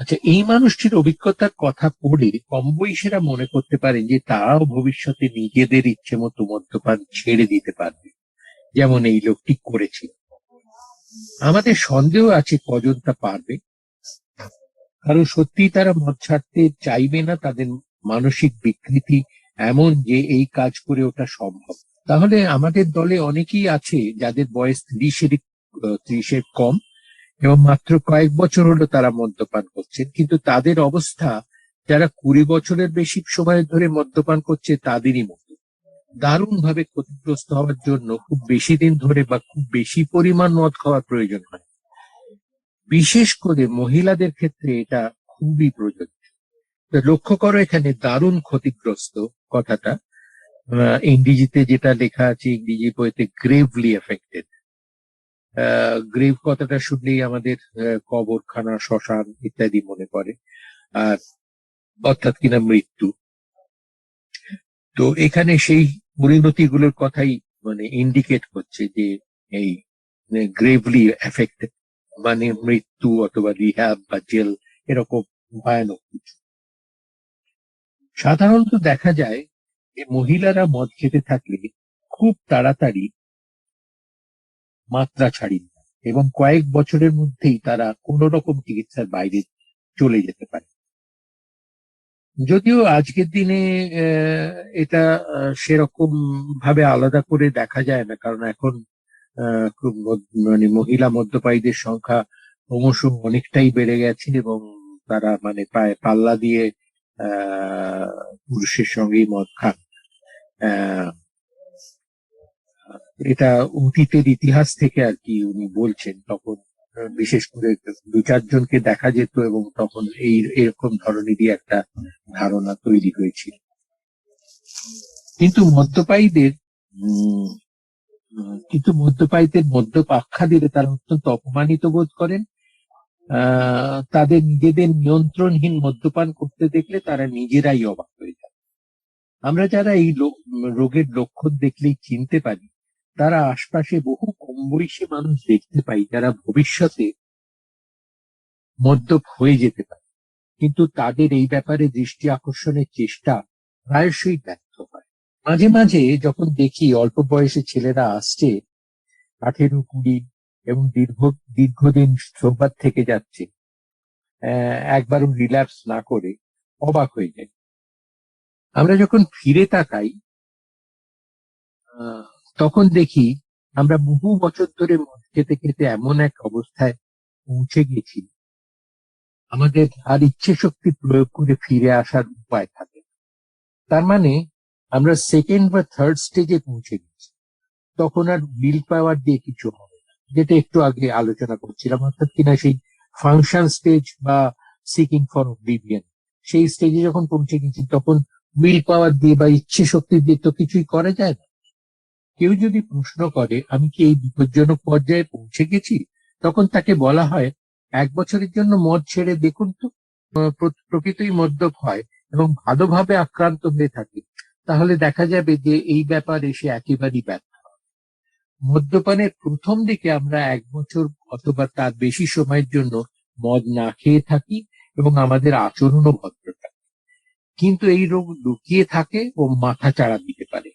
আচ্ছা, এই মানুষটির অভিজ্ঞতার কথা পড়ে কম বয়সীরা মনে করতে পারেন যে তারাও ভবিষ্যতে নিজেদের ইচ্ছে মতো মদ্যপান ছেড়ে দিতে পারবে, যেমন এই লোকটি করেছিল। আমাদের সন্দেহ আছে কজন তা পারবে, কারণ সত্যি তারা মদ ছাড়তে চাইবে না। তাদের মানসিক বিকৃতি এমন যে এই কাজ করে ওটা সম্ভব। তাহলে আমাদের দলে অনেকেই আছে যাদের বয়স 30-এর কম এবং মাত্র কয়েক বছর হলো তারা মদ্যপান করছেন, কিন্তু তাদের অবস্থা যারা 20 বছরের বেশি সময় ধরে মদ্যপান করছে তাদেরই মতো। দারুণ ভাবে ক্ষতিগ্রস্ত হওয়ার জন্য খুব বেশি দিন ধরে বা খুব বেশি পরিমাণ মদ খাওয়ার প্রয়োজন হয়। বিশেষ করে মহিলাদের ক্ষেত্রে এটা খুবই প্রযোজ্য। লক্ষ্য করো এখানে দারুণ ক্ষতিগ্রস্ত কথাটা, ইংরেজিতে যেটা লেখা আছে, ইংরেজি বইতে গ্রেভলি এফেক্টেড। গ্রেভ কথাটা শুনলেই আমাদের কবরখানা, শ্মশান ইত্যাদি মনে পড়ে, আর অর্থাৎ কিনা মৃত্যু। তো এখানে সেই পরিণতিগুলোর কথাই মানে ইন্ডিকেট করছে যে এই গ্রেভলি এফেক্টেড মানে মৃত্যু অথবা রিহ্যাব বা জেল, এরকম ভয়ানক কিছু। সাধারণত দেখা যায় যে মহিলারা মদ খেতে থাকলে খুব তাড়াতাড়ি মাত্রা ছাড়িয়ে যায়। এবং কয়েক বছরের মধ্যেই তারা কোন রকম চিকিৎসার বাইরে চলে যেতে পারে। যদিও আজকের দিনে এটা সেরকম ভাবে আলাদা করে দেখা যায় না, কারণ এখন খুব মানে মহিলা মদ্যপায়ীদের সংখ্যা ক্রমশ অনেকটাই বেড়ে গেছে এবং তারা মানে প্রায় পাল্লা দিয়ে পুরুষের সঙ্গেই মদ খান। আহ, এটা অতীতের ইতিহাস থেকে আর কি উনি বলছেন। তখন বিশেষ করে 2-4 জনকে দেখা যেত এবং তখন এরকম ধরনেরই একটা ধারণা তৈরি হয়েছিল। কিন্তু মদ্যপায়ীদের মদ্যপ আখ্যা দিলে তারা অত্যন্ত অপমানিত বোধ করেন। তাদের নিজেদের নিয়ন্ত্রণহীন মদ্যপান করতে দেখলে তারা নিজেরাই অবাক হয়ে যায়। আমরা যারা এই রোগের লক্ষণ দেখলেই চিনতে পারি, তারা আশপাশে বহু কম বয়সী মানুষ দেখতে পাই যারা ভবিষ্যতে মদ্যপ হয়ে যেতে পারে, কিন্তু তাদের এই ব্যাপারে দৃষ্টি আকর্ষণের চেষ্টা প্রায়শই ব্যর্থ হয়। মাঝে মাঝে যখন দেখি অল্প বয়সী ছেলেরা আসছে 18-20 এবং দীর্ঘদিন সোবার থেকে যাচ্ছে, একবারও রিল্যাপস না করে, অবাক হয়ে যায়। আমরা যখন ফিরে তাকাই তখন দেখি আমরা বহু বছর ধরে মদ খেতে খেতে এমন এক অবস্থায় পৌঁছে গেছি আমাদের আর ইচ্ছে শক্তি প্রয়োগ করে ফিরে আসার উপায় থাকে। তার মানে আমরা সেকেন্ড বা থার্ড স্টেজে পৌঁছে গেছি। তখন আর উইল পাওয়ার দিয়ে কিছু হবে না, যেটা একটু আগে আলোচনা করছিলাম, অর্থাৎ কিনা সেই ফাংশন স্টেজ বা সিকিং ফর অবলিভিয়ন, সেই স্টেজে যখন পৌঁছে গেছি তখন উইল পাওয়ার দিয়ে বা ইচ্ছে শক্তি দিয়ে তো কিছুই করা যায় না। কেউ যদি প্রশ্ন করে আমি কি এই বিপজ্জনক পর্যায়ে পৌঁছে গেছি, তখন তাকে বলা হয় 1 বছরের জন্য মদ ছেড়ে দেখুন তো, প্রকৃতই মদ্যপ হয় এবং ভালোভাবে আক্রান্ত হয়ে থাকে, তাহলে দেখা যাবে যে এই ব্যাপারে সে একেবারেই ব্যর্থ। মদ্যপানের প্রথম দিকে আমরা 1 বছর অথবা তার বেশি সময়ের জন্য মদ না খেয়ে থাকি এবং আমাদের আচরণও ভদ্র থাকে, কিন্তু এই রোগ লুকিয়ে থাকে ও মাথা চাড়া দিতে পারে।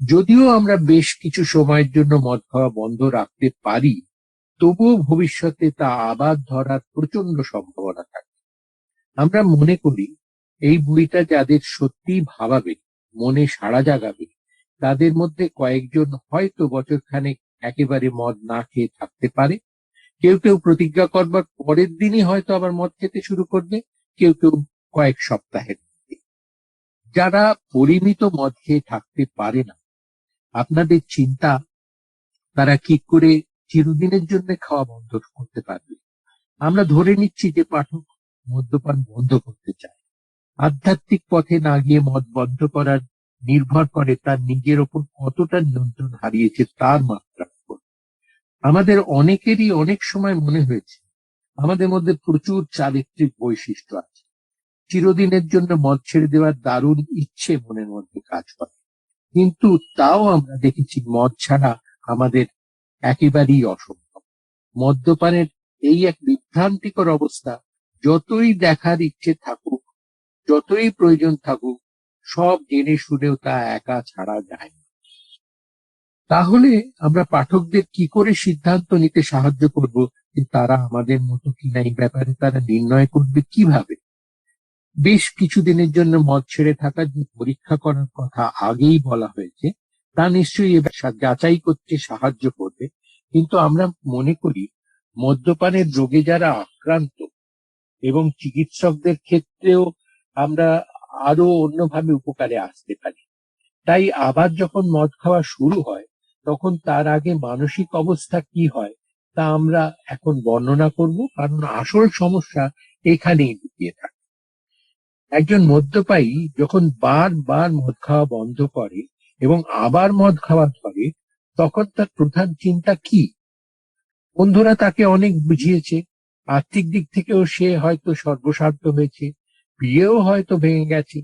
যদিও আমরা বেশ কিছু সময়ের জন্য মদ খাওয়া বন্ধ রাখতে পারি, তবুও ভবিষ্যতে তা আবার ধরার প্রচন্ড সম্ভাবনা থাকে। আমরা মনে করি এই বইটা যাদের সত্যি ভাবাবে, মনে সাড়া জাগাবে, তাদের মধ্যে কয়েকজন হয়তো বছরখানেক একেবারে মদ না খেয়ে থাকতে পারে। কেউ কেউ প্রতিজ্ঞা করবার পরের দিনই হয়তো আবার মদ খেতে শুরু করবে, কেউ কেউ কয়েক সপ্তাহের মধ্যে। যারা পরিমিত মদ খেয়ে থাকতে পারে না, আপনাদের চিন্তা তারা কি করে চিরদিনের জন্য খাওয়া বন্ধ করতে পারবে। আমরা ধরে নিচ্ছি যে পাঠক মদ্যপান বন্ধ করতে চায়। আধ্যাত্মিক পথে না গিয়ে মদ বন্ধ করার নির্ভর করে তার নিজের ওপর কতটা নিয়ন্ত্রণ হারিয়েছে তার মাত্রার উপর। আমাদের অনেকেরই অনেক সময় মনে হয়েছে আমাদের মধ্যে প্রচুর চারিত্রিক বৈশিষ্ট্য আছে, চিরদিনের জন্য মদ ছেড়ে দেওয়ার দারুণ ইচ্ছে মনের মধ্যে কাজ করে, কিন্তু তাও আমরা দেখেছি মদ ছাড়া আমাদের একেবারেই অসম্ভব। মদ্যপানের এই এক বিভ্রান্তিকর অবস্থা যতই দেখার ইচ্ছে থাকুক, যতই প্রয়োজন থাকুক, সব জেনে শুনেও তা একা ছাড়া যায় না। তাহলে আমরা পাঠকদের কি করে সিদ্ধান্ত নিতে সাহায্য করব যে তারা আমাদের মতো কিনা, এই ব্যাপারে তারা নির্ণয় করবে কিভাবে? বেশ কিছুদিনের জন্য মদ ছেড়ে থাকার যে পরীক্ষা করার কথা আগেই বলা হয়েছে, তা নিশ্চয়ই এবার যাচাই করতে সাহায্য করবে। কিন্তু আমরা মনে করি মদ্যপানের রোগে যারা আক্রান্ত এবং চিকিৎসকদের ক্ষেত্রেও আমরা আরো অন্যভাবে উপকারে আসতে পারি। তাই আবার যখন মদ খাওয়া শুরু হয় তখন তার আগে মানসিক অবস্থা কি হয় তা আমরা এখন বর্ণনা করব, কারণ আসল সমস্যা এখানেই লুকিয়ে থাকে। একজন মদ্যপায়ী যখন বারবার মদ খাওয়া বন্ধ করে এবং আবার মদ খাওয়া ধরে, তখন তার প্রধান চিন্তা কি? বন্ধুরা তাকে অনেক বুঝিয়েছে, আর্থিক দিক থেকেও সে হয়তো সর্বস্বার্থ হয়েছে, বিয়েও হয়তো ভেঙে গেছে,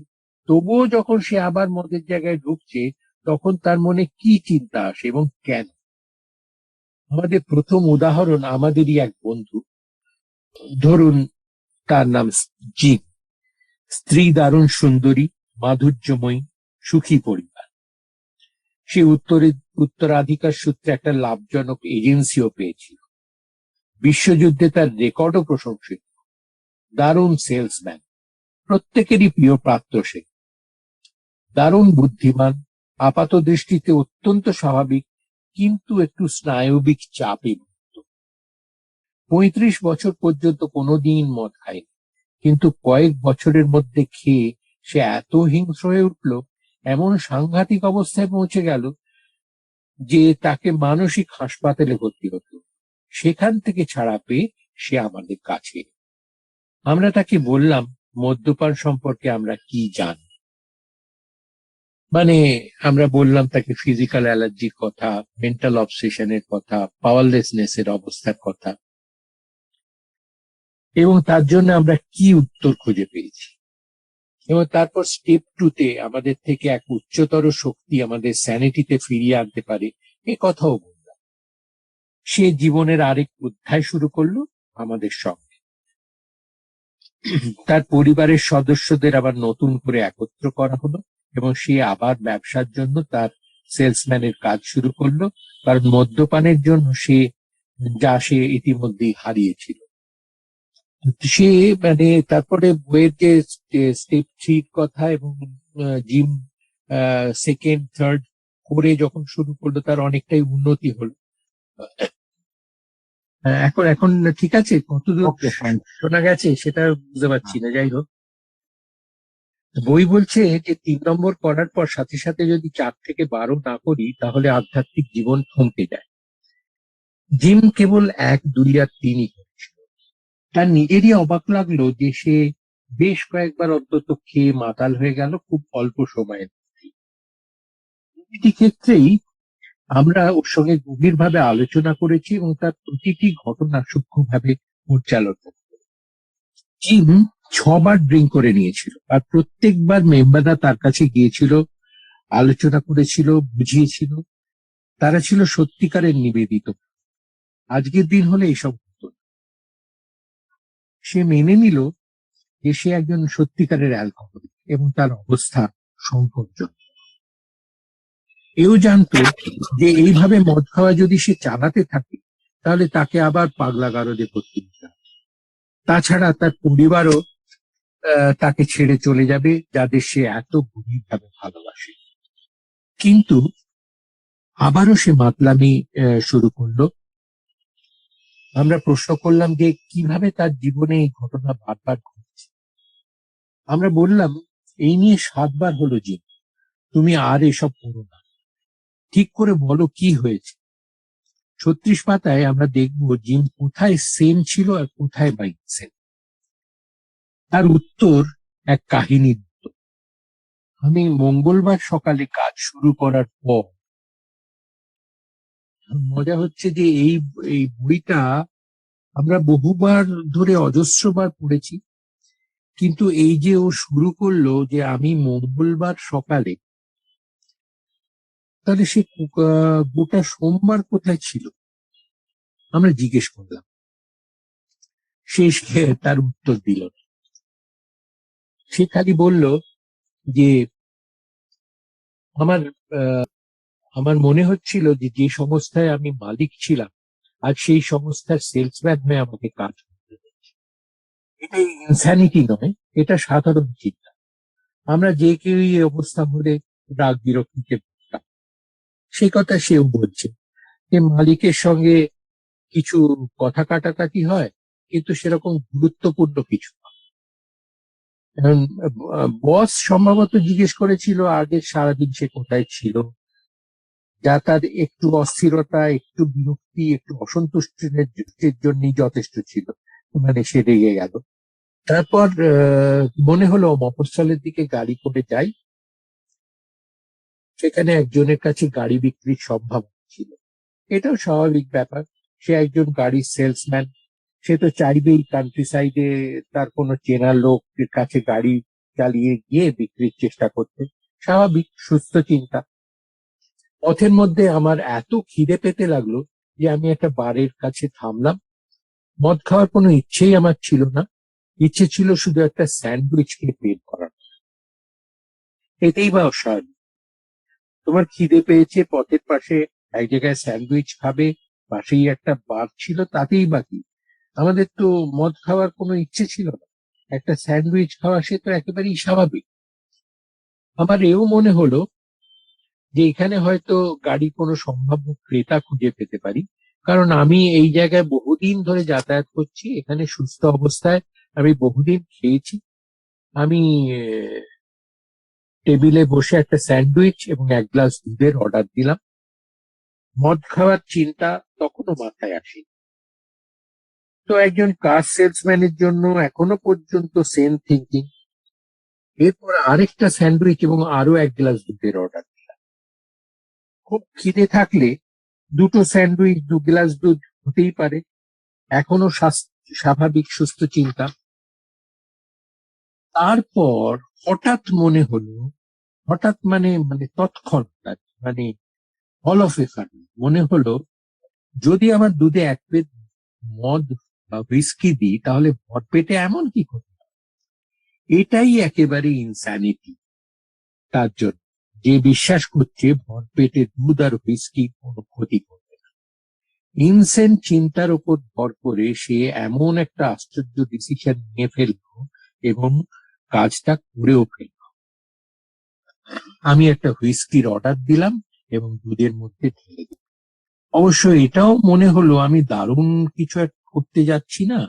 তবুও যখন সে আবার মদের জায়গায় ঢুকছে তখন তার মনে কি চিন্তা আসে এবং কেন? আমাদের প্রথম উদাহরণ আমাদেরই এক বন্ধু, ধরুন তার নাম জিন। স্ত্রী দারুণ সুন্দরী, মাধুর্যময়ী, সুখী পরিবার। সে উত্তরাধিকার সূত্রে একটা লাভজনক এজেন্সিও পেয়েছিল। বিশ্বযুদ্ধে তার রেকর্ডও প্রশংসিত। দারুণ সেলসম্যান, প্রত্যেকেরই প্রিয় পাত্র সে। দারুণ বুদ্ধিমান, আপাত দৃষ্টিতে অত্যন্ত স্বাভাবিক, কিন্তু একটু স্নায়বিক চাপে ভুগত। 35 বছর পর্যন্ত কোনোদিন মদ খায়নি, কিন্তু কয়েক বছরের মধ্যে খেয়ে সে এত হিংস্র হয়ে উঠল, এমন সাংঘাতিক অবস্থায় পৌঁছে গেল যে তাকে মানসিক হাসপাতালে ভর্তি হতো। সেখান থেকে ছাড়া পেয়ে সে আমাদের কাছে। আমরা তাকে বললাম মদ্যপান সম্পর্কে আমরা কি জানি। মানে আমরা বললাম তাকে ফিজিক্যাল অ্যালার্জির কথা, মেন্টাল অবসেশনের কথা, পাওয়ারলেসনেস এর অবস্থার কথা, এবং তার জন্য আমরা কি উত্তর খুঁজে পেয়েছি। এবং তারপর স্টেপ 2 তে আমাদের থেকে এক উচ্চতর শক্তি আমাদের স্যানিটিতে ফিরিয়ে আনতে পারে এ কথাও বললাম। সে জীবনের আরেক অধ্যায় শুরু করলো আমাদের সঙ্গে। তার পরিবারের সদস্যদের আবার নতুন করে একত্র করা হলো এবং সে আবার ব্যবসার জন্য তার সেলসম্যানের কাজ শুরু করলো, কারণ মদ্যপানের জন্য সে ইতিমধ্যেই হারিয়েছিল। সে মানে তারপরে বইয়ের যে স্টেপ 3 কথা এবং জিম সেকেন্ড থার্ড করে যখন শুরু করলো তার অনেকটাই উন্নতি হলো। এখন এখন ঠিক আছে, কতদূর শোনা গেছে সেটা বুঝতে পারছি না। যাই হোক, বই বলছে যে 3 নম্বর করার পর সাথে সাথে যদি 4 থেকে 12 না করি তাহলে আধ্যাত্মিক জীবন থমকে যায়। জিম কেবল 1, 2 আর 3ই করেছিল। তার নিজেরই অবাক লাগলো যে সে বেশ কয়েকবার অন্তত খেয়ে মাতাল হয়ে গেল খুব অল্প সময়ের মধ্যে। প্রতিটি ক্ষেত্রেই আমরা ওর সঙ্গে গভীরভাবে আলোচনা করেছি এবং তার প্রতিটি ঘটনা সূক্ষ্মভাবে পর্যালোচনা করেছি। জিম 6 বার ড্রিঙ্ক করে নিয়েছিল, আর প্রত্যেকবার মেম্বাররা তার কাছে গিয়েছিল, আলোচনা করেছিল, বুঝিয়েছিল। তারা ছিল সত্যিকারের নিবেদিত। আজকের দিন হলে এসব হতো না। সে মেনে নিল যে সে একজন সত্যিকারের অ্যালকোহলিক এবং তার অবস্থা সংকটজনক। এও জানতো যে এইভাবে মদ খাওয়া যদি সে চালাতে থাকে তাহলে তাকে আবার পাগলাগারদে ভর্তি হতে হবে। তাছাড়া তার পরিবারও তাকে ছেড়ে চলে যাবে, যাদের সে এত গভীরভাবে ভালোবাসে। কিন্তু আবারও সে মাতলামি শুরু করলো। আমরা প্রশ্ন করলাম যে কিভাবে তার জীবনে এই ঘটনা বারবার ঘটছে। আমরা বললাম, এই নিয়ে 7 বার হলো জিম, তুমি আর এসব করো না, ঠিক করে বলো কি হয়েছে। 36 পাতায় আমরা দেখবো জিম কোথায় সেন ছিল আর কোথায় বা ইনসেন। তার উত্তর এক কাহিনীর উত্তর। আমি মঙ্গলবার সকালে কাজ শুরু করার পর, মজা হচ্ছে যে এই এই বইটা আমরা বহুবার ধরে অজস্রবার পড়েছি, কিন্তু এই যে ও শুরু করলো যে আমি মঙ্গলবার সকালে, তাহলে সে গোটা সোমবার কোথায় ছিল আমরা জিজ্ঞেস করলাম। সে তার উত্তর দিল না। সে খালি বলল যে আমার আমার মনে হচ্ছিল যে যে সংস্থায় আমি মালিক ছিলাম আজ সেই সংস্থার সেলসম্যান হয়ে আমাকে কাজ করতে হচ্ছে। এটা ইনস্যানিটি নয়, এটা সাধারণ চিন্তা। আমরা যে কেউ এই অবস্থা হলে রাগ বিরক্তিতে ভুগতাম। সেই কথা সেও বলছে যে মালিকের সঙ্গে কিছু কথা কাটাকাটি হয়, কিন্তু সেরকম গুরুত্বপূর্ণ কিছু না। বস সম্ভবত জিজ্ঞেস করেছিল আগে সারাদিন সে কোথায় ছিল, যা তার একটু অস্থিরতা, একটু বিরক্তি, একটু অসন্তুষ্টির জন্যই যথেষ্ট ছিল। মানে সে রেগে গেল। তারপর মনে হলো মফস্বলের দিকে গাড়ি করে যাই, সেখানে একজনের কাছে গাড়ি বিক্রির সম্ভাবনা ছিল। এটাও স্বাভাবিক ব্যাপার, সে একজন গাড়ির সেলসম্যান, সে তো চাইবেই কান্ট্রি সাইডে তার কোনো চেনা লোকের কাছে গাড়ি চালিয়ে গিয়ে বিক্রির চেষ্টা করতে। স্বাভাবিক, সুস্থ চিন্তা। পথের মধ্যে আমার এত খিদে পেতে লাগলো যে আমি একটা বারের কাছে থামলাম। মদ খাওয়ার কোনো ইচ্ছেই আমার ছিল না, ইচ্ছে ছিল শুধু একটা স্যান্ডউইচ খেয়ে পেট ভরানো। এতেই বা অস্বাভাবিক? তোমার খিদে পেয়েছে, পথের পাশে এক জায়গায় স্যান্ডউইচ খাবে, পাশেই একটা বার ছিল, তাতেই বা কি? আমাদের তো মদ খাওয়ার কোনো ইচ্ছে ছিল না, একটা স্যান্ডউইচ খাওয়া সে তো একেবারেই স্বাভাবিক। আমার এও মনে হলো যে এখানে হয়তো গাড়ি কোনো সম্ভাব্য ক্রেতা খুঁজে পেতে পারি, কারণ আমি এই জায়গায় বহুদিন ধরে যাতায়াত করছি, এখানে সুস্থ অবস্থায় আমি বহুদিন খেয়েছি। আমি টেবিলে বসে একটা স্যান্ডউইচ এবং এক গ্লাস দুধের অর্ডার দিলাম। মদ খাওয়ার চিন্তা তখনও মাথায় আসেনি। তো একজন কার সেলসম্যানের জন্য এখনো পর্যন্ত সেম থিঙ্কিং। এরপর আরেকটা স্যান্ডউইচ এবং আরো এক গ্লাস দুধের অর্ডার দিলাম। খুব খিদে থাকলে দুটো স্যান্ডউইচ, দু গ্লাস দুধ হতেই পারে, এখনো স্বাভাবিক সুস্থ চিন্তা। তারপর হঠাৎ মনে হলো, হঠাৎ মানে মানে তৎক্ষণাৎ, মানে অল অফ এ সাডেন মনে হলো, যদি আমার দুধে এক প্লেট মদ বা হুইস্কি দিই তাহলে ভরপেটে এমন কি ক্ষতি হবে? এটাই একেবারে ইনস্যানিটি। তার জন্য যে বিশ্বাস করছে ভরপেটে দুধ আর হুইস্কি কোনো ক্ষতি করবে না, ইনসেন্ট চিন্তার উপর ভর করে সে এমন একটা আশ্চর্য ডিসিশন নিয়ে ফেললো এবং কাজটা করেও ফেললো। আমি একটা হুইস্কির অর্ডার দিলাম এবং দুধের মধ্যে ঢেলে দিলাম। অবশ্য এটাও মনে হলো আমি দারুণ কিছু একটা করতে যাচ্ছি না,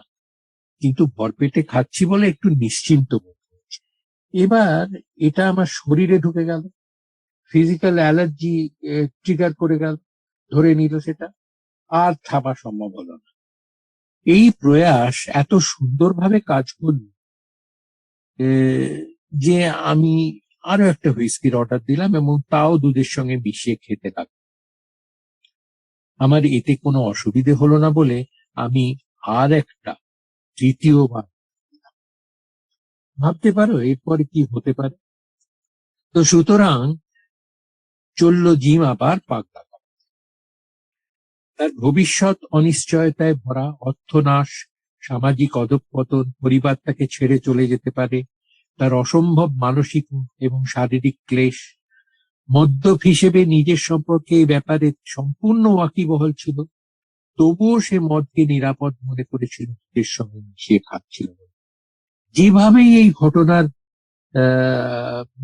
কিন্তু ভরপেটে খাচ্ছি বলে একটু নিশ্চিন্ত বোধ করছি। এবার এটা আমার শরীরে ঢুকে গেল, ফিজিক্যাল অ্যালার্জি ট্রিগার করে গেল, ধরে নিল সেটা, আর থামা সম্ভব হলো না। এই প্রয়াস এত সুন্দরভাবে কাজ করল যে আমি আরো একটা হুইস্কির অর্ডার দিলাম এবং তাও দুধের সঙ্গে মিশিয়ে খেতে লাগলাম। আমার এতে কোনো অসুবিধে হলো না বলে আমি আর একটা তৃতীয়বার। ভাবতে পারো এরপরে কি হতে পারে? তো সুতরাং চলল জিম আবার পাগলা। তার ভবিষ্যৎ অনিশ্চয়তায় ভরা, অর্থনাশ, সামাজিক অধঃপতন, পরিবার তাকে ছেড়ে চলে যেতে পারে, তার অসম্ভব মানসিক এবং শারীরিক ক্লেশ। মদ্যপ হিসেবে নিজের সম্পর্কে এই ব্যাপারে সম্পূর্ণ ওয়াকিবহাল ছিল, তবুও সে মদকে নিরাপদ মনে করেছিল, নিজের সঙ্গে মিশিয়ে খাচ্ছিল। যেভাবেই এই ঘটনার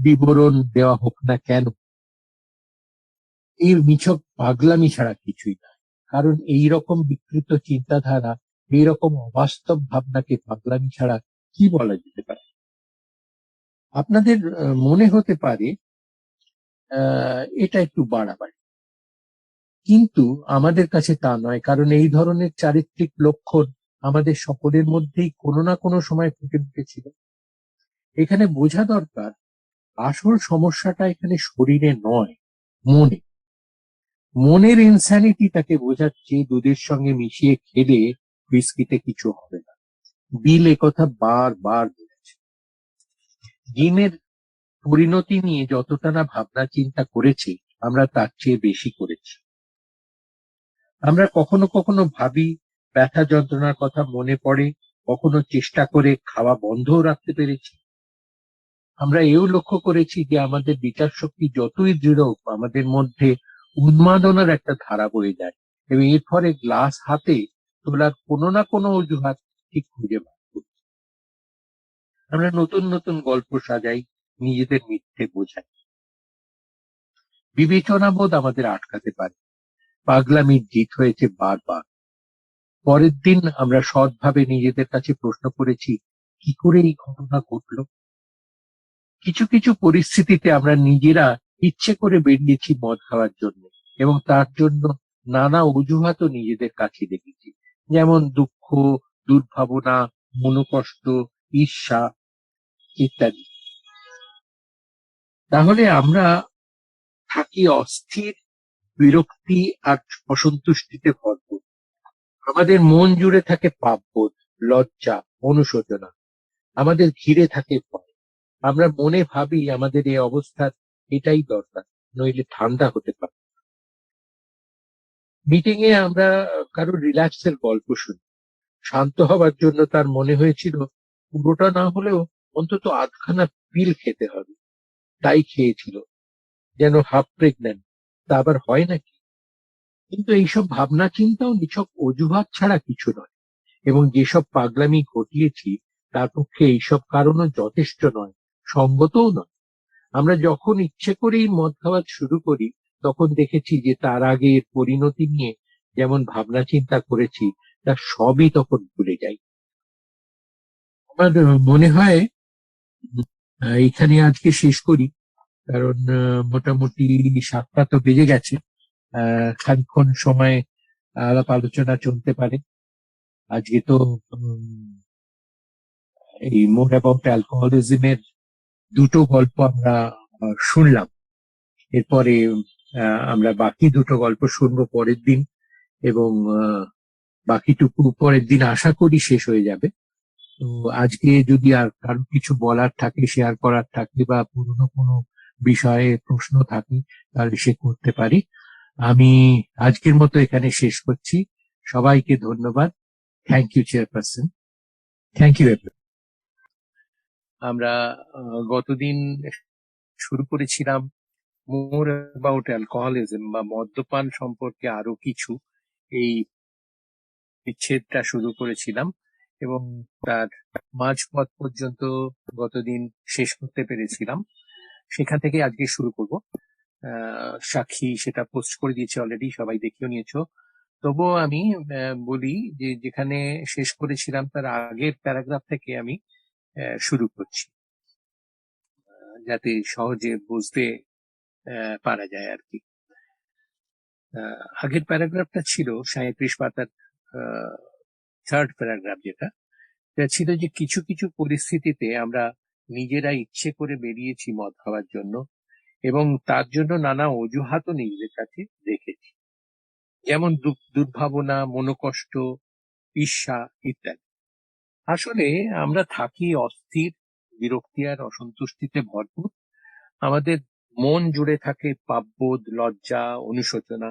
বিবরণ দেওয়া হোক না কেন, এই নিছক পাগলামি ছাড়া কিছুই না। কারণ এই রকম বিকৃত চিন্তাধারা, এইরকম অবাস্তব ভাবনাকে পাগলামি ছাড়া কি বলা যেতে পারে? আপনাদের মনে হতে পারে এটা একটু বাড়াবাড়ি, কিন্তু আমাদের কাছে তা নয়, কারণ এই ধরনের চারিত্রিক লক্ষণ আমাদের সকলের মধ্যেই কোনো না কোনো সময় ফুটে উঠেছিল। এখানে বোঝা দরকার, আসল সমস্যাটা এখানে শরীরে নয়, মনে। মনের ইনস্যানিটিটাকে বোঝাচ্ছে দুধের সঙ্গে মিশিয়ে খেলে হুইস্কিতে কিছু হবে না। বিল একথা বারবার বলেছে। জিমের পরিণতি নিয়ে যতটা না ভাবনা চিন্তা করেছি, আমরা তার চেয়ে বেশি করেছি। আমরা কখনো কখনো ভাবি, ব্যথা যন্ত্রণার কথা মনে পড়ে, কখনো চেষ্টা করে খাওয়া বন্ধও রাখতে পেরেছি। আমরা এও লক্ষ্য করেছি যে আমাদের বিচার শক্তি যতই দৃঢ় হোক, আমাদের মধ্যে উন্মাদনার একটা ধারা বয়ে যায় এবং এর ফলে গ্লাস হাতে তোলার কোনো না কোনো অজুহাত ঠিক খুঁজে বার করি। আমরা নতুন নতুন গল্প সাজাই, নিজেদের মিথ্যে বোঝাই। বিবেচনাবোধ আমাদের আটকাতে পারে। পাগলামির জিত হয়েছে বারবার। পরের দিন আমরা সৎভাবে নিজেদের কাছে প্রশ্ন করেছি, কি করে এই ঘটনা ঘটলো? কিছু কিছু পরিস্থিতিতে আমরা নিজেরা ইচ্ছে করে বেরিয়েছি মদ খাওয়ার জন্য এবং তার জন্য নানা অজুহাতও নিজেদের কাছে দেখেছি, যেমন দুঃখ, দুর্ভাবনা, মনোকষ্ট, ঈর্ষা ইত্যাদি। তাহলে আমরা থাকি অস্থির, বিরক্তি আর অসন্তুষ্টিতে ভরপুর। আমাদের মন জুড়ে থাকে পাপবোধ, লজ্জা, অনুশোচনা। আমাদের ঘিরে থাকে ভয়। আমরা মনে ভাবি আমাদের এই অবস্থার এটাই দরকার, নইলে ঠান্ডা হতে পারে। মিটিং এ আমরা কারো রিল্যাক্সের গল্প শুনি। শান্ত হবার জন্য তার মনে হয়েছিল পুরোটা না হলেও অন্তত আধখানা পিল খেতে হবে, তাই খেয়েছিল, যেন হাফ প্রেগন্যান্ট। তা আবার হয় নাকি? কিন্তু এইসব ভাবনা চিন্তাও নিছক অজুহাত ছাড়া কিছু নয়। এবং যেসব পাগলামি ঘটিয়েছি তার পক্ষে এইসব কারণও যথেষ্ট নয়, সঙ্গতও নয়। আমরা যখন ইচ্ছে করেই মদ খাওয়া শুরু করি তখন দেখেছি যে তার আগে এর পরিণতি নিয়ে যেমন ভাবনা চিন্তা করেছি তা সবই তখন ভুলে যাই। আমার মনে হয় এখানে আজকে শেষ করি, কারণ মোটামুটি 7টা তো বেজে গেছে। খানিকক্ষণ সময় আলাপ আলোচনা চলতে পারে। আজকে তো এই মোর অ্যাবাউট অ্যালকোহলিজমের দুটো গল্প আমরা শুনলাম। এরপরে আমরা বাকি দুটো গল্প শুনবো পরের দিন, এবং বাকিটুকু পরের দিন আশা করি শেষ হয়ে যাবে। তো আজকে যদি আর কারো কিছু বলার থাকে, শেয়ার করার থাকে, বা পুরনো কোনো বিষয়ে প্রশ্ন থাকে, তাহলে সে করতে পারি। আমি আজকের মতো এখানে শেষ করছি। সবাইকে ধন্যবাদ। Thank you chairperson. Thank you. আমরা গতদিন শুরু করেছিলাম মোর অ্যাবাউট অ্যালকোহলিজম বা মদ্যপান সম্পর্কে আরো কিছু, এই বিচ্ছেদটা শুরু করেছিলাম এবং তার মাঝপথ পর্যন্ত গতদিন শেষ করতে পেরেছিলাম। সেখান থেকে আজকে শুরু করব। সাক্ষী সেটা পোস্ট করে দিয়েছে অলরেডি, সবাই দেখেও নিয়েছো। তবুও আমি বলি যে যেখানে শেষ করেছিলাম তার আগের প্যারাগ্রাফ থেকে আমি শুরু করছি, যাতে সহজে বুঝতে পারা যায় আর কি। আগের প্যারাগ্রাফটা ছিল 37 পাতার 3rd প্যারাগ্রাফ, যেটা ছিল যে কিছু কিছু পরিস্থিতিতে আমরা নিজেরা ইচ্ছে করে বেরিয়েছি মদ খাওয়ার জন্য, এবং তার জন্য নানা অজুহাতও নিজেদের কাছে রেখেছি, যেমন দুর্ভাবনা, মনোকষ্ট, ঈর্ষা ইত্যাদি। আসলে আমরা থাকি অস্থির, বিরক্তি আর অসন্তুষ্টিতে ভরপুর। আমাদের মন জুড়ে থাকে পাপবোধ, লজ্জা, অনুশোচনা।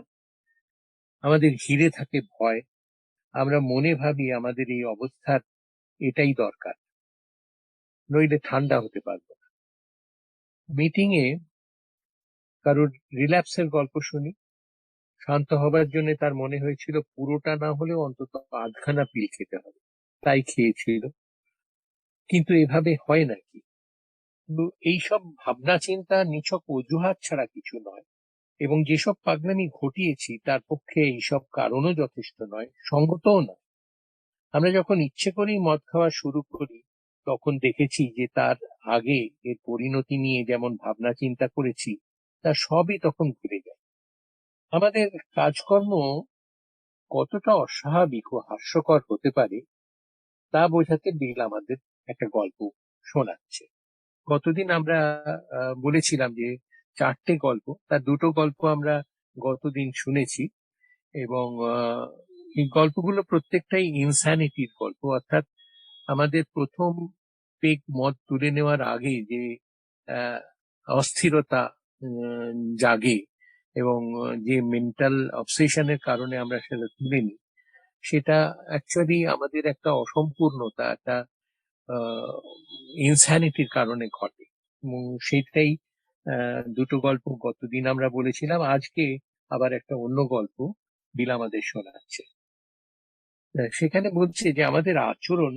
আমাদের ঘিরে থাকে ভয়। আমরা মনে ভাবি আমাদের এই অবস্থার এটাই দরকার, নইলে ঠান্ডা হতে পারবো না। মিটিং এ কারোর রিল্যাপসের গল্প শুনি, শান্ত হবার জন্য তার মনে হয়েছিল পুরোটা না হলেও অন্তত আধখানা পিল খেতে হবে, তাই খেয়েছিল। কিন্তু এভাবে হয় নাকি? এইসব ভাবনা চিন্তা নিছক অজুহাত ছাড়া কিছু নয়, এবং যেসব পাগলামি ঘটিয়েছি তার পক্ষে এইসব কারণও যথেষ্ট নয়, সঙ্গতও নয়। আমরা যখন ইচ্ছে করেই মদ খাওয়া শুরু করি তখন দেখেছি যে তার আগে এর পরিণতি নিয়ে যেমন ভাবনা চিন্তা করেছি তা সবই তখন ভুলে যায়। আমাদের কাজকর্ম কতটা অস্বাভাবিক ও হাস্যকর হতে পারে তা বোঝাতে বিল আমাদের একটা গল্প শোনাচ্ছে। গতদিন আমরা বলেছিলাম যে 4টে গল্প, তার দুটো গল্প আমরা গতদিন শুনেছি, এবং এই গল্পগুলো প্রত্যেকটাই ইনস্যানিটির গল্প। অর্থাৎ আমাদের প্রথম পেগ মদ তুলে নেওয়ার আগে যে আহ, অস্থিরতা জাগে, এবং যে মেন্টাল অবসেশনের কারণে আমরা সেটা তুলে নিই, সেটা অ্যাকচুয়ালি আমাদের একটা অসম্পূর্ণতা, একটা ইনস্যানিটির কারণে ঘটে। এবং সেইটাই দুটো গল্প গতদিন আমরা বলেছিলাম। আজকে আবার একটা অন্য গল্প বিল আমাদের শোনাচ্ছে। সেখানে বলছে যে আমাদের আচরণ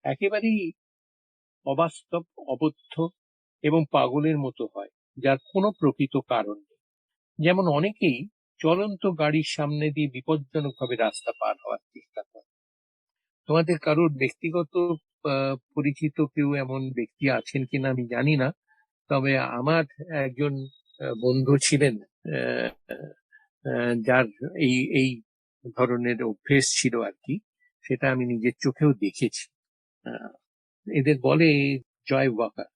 একেবারেই অবাস্তব, অবদ্ধ এবং পাগলের মতো হয়, যার কোনো প্রকৃত কারণ নেই। যেমন অনেকেই চলন্ত গাড়ির সামনে দিয়ে বিপজ্জনকভাবে রাস্তা পার হওয়ার চেষ্টা করে। তোমাদের কারোর ব্যক্তিগত পরিচিত কেউ এমন ব্যক্তি আছেন কিনা আমি জানি না, তবে আমার একজন বন্ধু ছিলেন যার এই এই ধরনের অভ্যেস ছিল আর কি। সেটা আমি নিজের চোখেও দেখেছি। এদের বলে জয় ওয়াকার।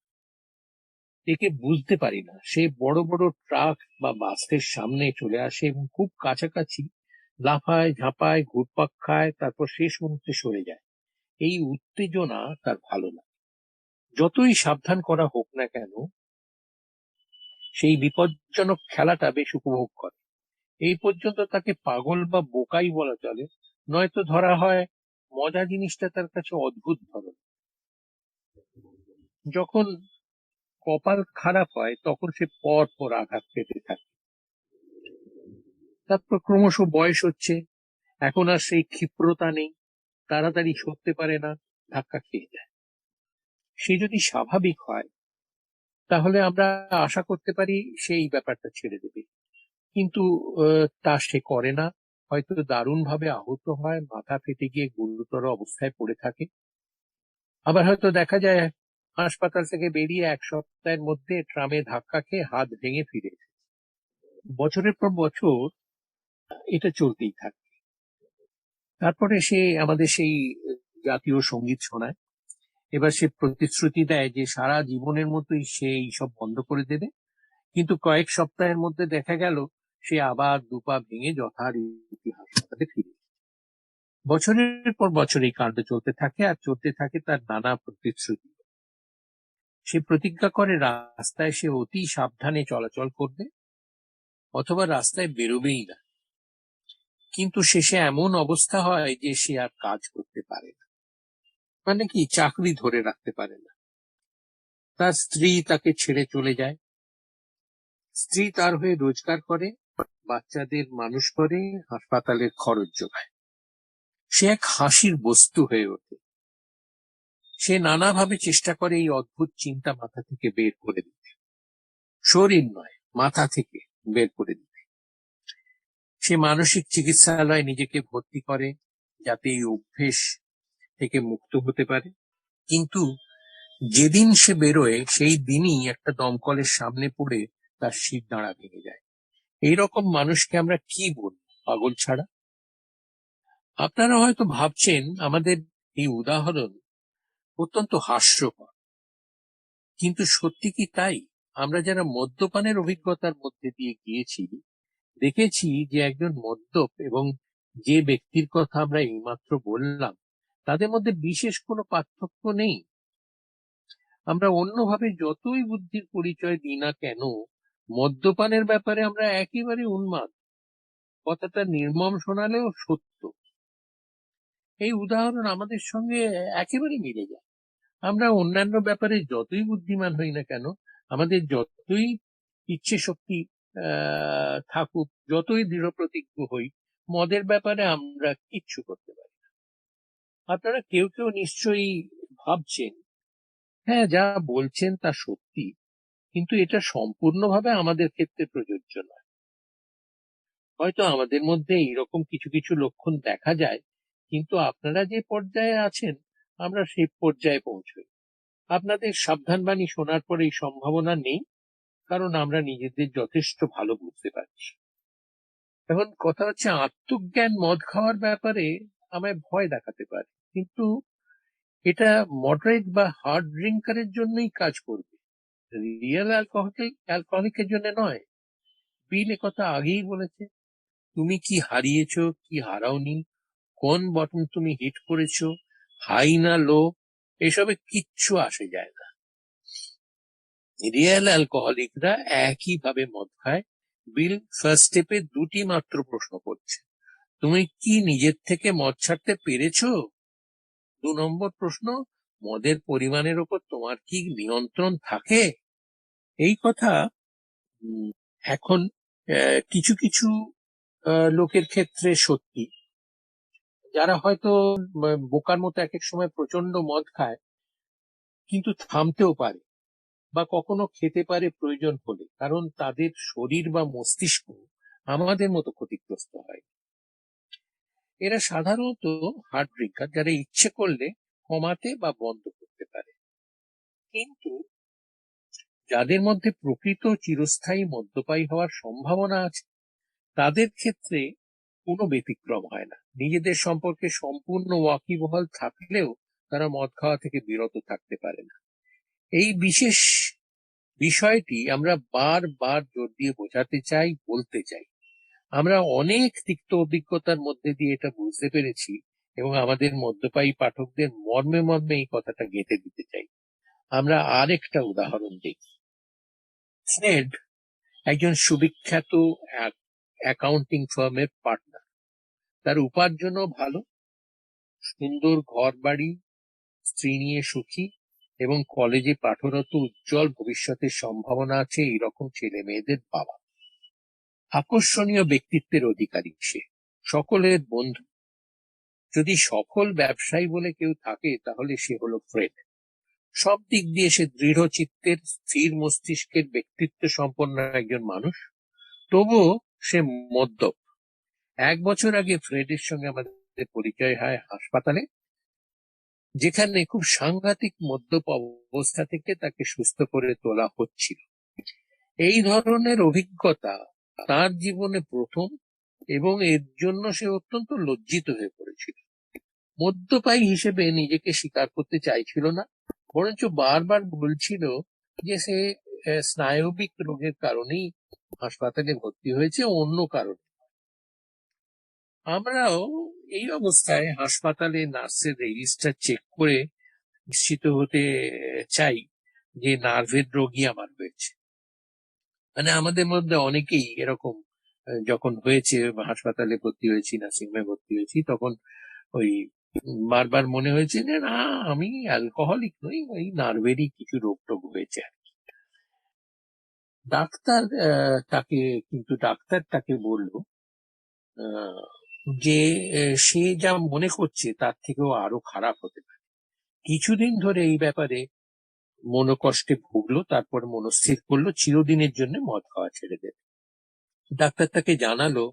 একে বুঝতে পারি না। সে বড় বড় ট্রাক বা বাসের সামনে চলে আসে এবং খুব কাছাকাছি লাফায়, ঝাঁপায়, ঘুরপাক খায়, তারপর শেষ মুহূর্তে সরে যায়। এই উত্তেজনা তার ভালো না। যতই সাবধান করা হোক না কেন, সেই বিপজ্জনক খেলাটা বেশ উপভোগ করে। এই পর্যন্ত তাকে পাগল বা বোকাই বলা চলে, নয়তো ধরা হয় মজা জিনিসটা তার কাছে অদ্ভুত ধরন। যখন কপাল খারাপ হয় তখন সে পর পর আঘাত পেতে থাকে। তারপর ক্রমশ বয়স হচ্ছে, এখন আর সেই ক্ষিপ্রতা নেই, তাড়াতাড়ি সরতে পারে না, ধাক্কা খেয়ে যায়। সে যদি স্বাভাবিক হয় তাহলে আমরা আশা করতে পারি সেই ব্যাপারটা ছেড়ে দেবে, কিন্তু তা সে করে না। হয়তো দারুণভাবে আহত হয়, মাথা ফেটে গিয়ে গুরুতর অবস্থায় পড়ে থাকে। আবার হয়তো দেখা যায় হাসপাতাল থেকে বেরিয়ে 1 সপ্তাহের মধ্যে ট্রামে ধাক্কা খেয়ে হাত ভেঙে ফিরে এসেছে। বছরের পর বছর এটা চলতেই থাকে। তারপরে সে আমাদের সেই জাতীয় সঙ্গীত শোনায়। এবার সে প্রতিশ্রুতি দেয় যে সারা জীবনের মতোই সে এইসব বন্ধ করে দেবে, কিন্তু কয়েক সপ্তাহের মধ্যে দেখা গেল সে আবার দুপা ভেঙে যথারীতি হাসপাতালে ফিরে। বছরের পর বছর এই কাণ্ড চলতে থাকে, আর চলতে থাকে তার নানা প্রতিশ্রুতি। সে প্রতিজ্ঞা করে রাস্তায় সে অতি সাবধানে চলাচল করবে, অথবা রাস্তায় বেরোবেই না। কিন্তু শেষে এমন অবস্থা হয় যে সে আর কাজ করতে পারে না, মানে কি চাকরি ধরে রাখতে পারে না। তার স্ত্রী তাকে ছেড়ে চলে যায়। স্ত্রী তার হয়ে রোজগার করে, বাচ্চাদের মানুষ করে, হাসপাতালের খরচ যোগায়। সে এক হাসির বস্তু হয়ে ওঠে। সে নানাভাবে চেষ্টা করে এই অদ্ভুত চিন্তা মাথা থেকে বের করে দিতে, শরীর নয় মাথা থেকে বের করে দিতে। সে মানসিক চিকিৎসালয়ে নিজেকে ভর্তি করে যাতে এই অভ্যেস থেকে মুক্ত হতে পারে। কিন্তু যেদিন সে বেরোয় সেই দিনই একটা দমকলের সামনে পড়ে তার শির দাঁড়া ভেঙে যায়। এইরকম মানুষকে আমরা কি বলবো, পাগল ছাড়া? আপনারা হয়তো ভাবছেন আমাদের এই উদাহরণ অত্যন্ত হাস্যকর, কিন্তু সত্যি কি তাই? আমরা যারা মদ্যপানের অভিজ্ঞতার মধ্যে দিয়ে গিয়েছি, দেখেছি যে একজন মদ্যপ এবং যে ব্যক্তির কথা আমরা এইমাত্র বললাম, তাদের মধ্যে বিশেষ কোনো পার্থক্য নেই। আমরা অন্যভাবে যতই বুদ্ধির পরিচয় দিই না কেন, মদ্যপানের ব্যাপারে আমরা একেবারে উন্মাদ। কথাটা নির্মম শোনালেও সত্য। এই উদাহরণ আমাদের সঙ্গে একেবারে মিলে যায়। আমরা অন্যান্য ব্যাপারে যতই বুদ্ধিমান হই না কেন, আমাদের যতই ইচ্ছে শক্তি থাকুক, যতই দৃঢ় প্রতিজ্ঞ হই, মদের ব্যাপারে আমরা কিচ্ছু করতে পারি না। আপনারা কেউ কেউ নিশ্চয়ই ভাবছেন, হ্যাঁ যা বলছেন তা সত্যি, কিন্তু এটা সম্পূর্ণভাবে আমাদের ক্ষেত্রে প্রযোজ্য নয়। হয়তো আমাদের মধ্যে এইরকম কিছু কিছু লক্ষণ দেখা যায়, কিন্তু আপনারা যে পর্যায়ে আছেন আমরা সেই পর্যায়ে পৌঁছই। আপনাদের সাবধানবাণী শোনার পর এই সম্ভাবনা নেই, কারণ আমরা নিজেদের যথেষ্ট ভালো বুঝতে পারছি। এখন কথা হচ্ছে, আত্মজ্ঞান মদ খাওয়ার ব্যাপারে আমায় ভয় দেখাতে পারে, কিন্তু এটা মডারেট বা হার্ড ড্রিঙ্কারের জন্যই কাজ করবে, রিয়েল অ্যালকোহলিকের জন্য নয়। বিল কথা আগেই বলেছে। তুমি কি হারিয়েছো, কি হারাওনি, কোন বটন তুমি হিট করেছো, হাই না লো, এসবে কিচ্ছু আসে যায় না। রিয়েল অ্যালকোহলিকরা একই ভাবে মদ খায়। বিল ফার্স্ট স্টেপে দুটি মাত্র প্রশ্ন করছে, তুমি কি নিজের থেকে মদ ছাড়তে পেরেছো? 2 নম্বর প্রশ্ন, মদের পরিমাণের উপর তোমার কি নিয়ন্ত্রণ থাকে? এই কথা এখন কিছু কিছু লোকের ক্ষেত্রে সত্যি, যারা হয়তো বোকার মতো এক এক সময় প্রচন্ড মদ খায়, কিন্তু থামতেও পারে বা কখনো খেতে পারে প্রয়োজন হলে, কারণ তাদের শরীর বা মস্তিষ্ক আমাদের মতো ক্ষতিগ্রস্ত হয়। এরা সাধারণত হার্ড ড্রিঙ্কার, যারা ইচ্ছে করলে কমাতে বা বন্ধ করতে পারে। কিন্তু যাদের মধ্যে প্রকৃত চিরস্থায়ী মদ্যপায়ী হওয়ার সম্ভাবনা আছে, তাদের ক্ষেত্রে কোনো ব্যতিক্রম হয় না। নিজেদের সম্পর্কে সম্পূর্ণ ওয়াকিবহাল থাকলেও তারা মদ খাওয়া থেকে বিরত থাকতে পারে না। এই বিশেষ বিষয়টি আমরা বারবার জোর দিয়ে বোঝাতে চাই, বলতে চাই। আমরা অনেক তিক্ত অভিজ্ঞতার মধ্যে দিয়ে এটা বুঝতে পেরেছি, এবং আমাদের মদ্যপায়ী পাঠকদের মর্মে মর্মে এই কথাটা গেঁথে দিতে চাই। আমরা আরেকটা উদাহরণ দেখি। ফ্রেড একজন সুবিখ্যাত অ্যাকাউন্টিং ফার্মের পার্টনার। তার উপার্জনও ভালো, সুন্দর ঘর বাড়ি, স্ত্রী নিয়ে সুখী, এবং কলেজে পাঠরত উজ্জ্বল ভবিষ্যতের সম্ভাবনা আছে এইরকম ছেলে মেয়েদের বাবা। আকর্ষণীয় ব্যক্তিত্বের অধিকারী সে, সকলের বন্ধু। যদি সফল ব্যবসায়ী বলে কেউ থাকে তাহলে সে হলো ফ্রেড। সব দিক দিয়ে সে দৃঢ় চিত্তের, স্থির মস্তিষ্কের, ব্যক্তিত্ব সম্পন্ন একজন মানুষ। তবুও সে মদ্যপ। 1 বছর আগে ফ্রেডের সঙ্গে আমাদের পরিচয় হয় হাসপাতালে, যেখানে খুব সাংঘাতিক মদ্যপ অবস্থা থেকে তাকে সুস্থ করে তোলা হচ্ছিল। এই ধরনের অভিজ্ঞতা তার জীবনে প্রথম, এবং এর জন্য সে অত্যন্ত লজ্জিত হয়ে পড়েছিল। মদ্যপায়ী হিসেবে নিজেকে স্বীকার করতে চাইছিল না, বরঞ্চ বারবার বলছিল যে সে স্নায়বিক রোগের কারণেই হাসপাতালে ভর্তি হয়েছে, অন্য কারণে। আমরাও এই অবস্থায় হাসপাতালে নার্সের রেজিস্টার চেক করে নিশ্চিত হতে চাই যে নার্ভের রোগী আমার হয়েছে। মানে আমাদের মধ্যে অনেকেই এরকম, যখন হয়েছে হাসপাতালে ভর্তি হয়েছি, নার্সিংহোমে ভর্তি হয়েছি, তখন ওই বারবার মনে হয়েছে যে না, আমি অ্যালকোহলিক নই, ওই নার্ভেরই কিছু রোগ টোগ হয়েছে। ডাক্তার তাকে বলল যে সে যা মনে করছে তার থেকেও আরো খারাপ হতে পারে। কিছুদিন ধরে এই ব্যাপারে মনোকষ্টে ভুগলো, তারপর মনস্থির করলো চিরদিনের জন্য মদ খাওয়া ছেড়ে দেবে। ডাক্তার তাকে জানালো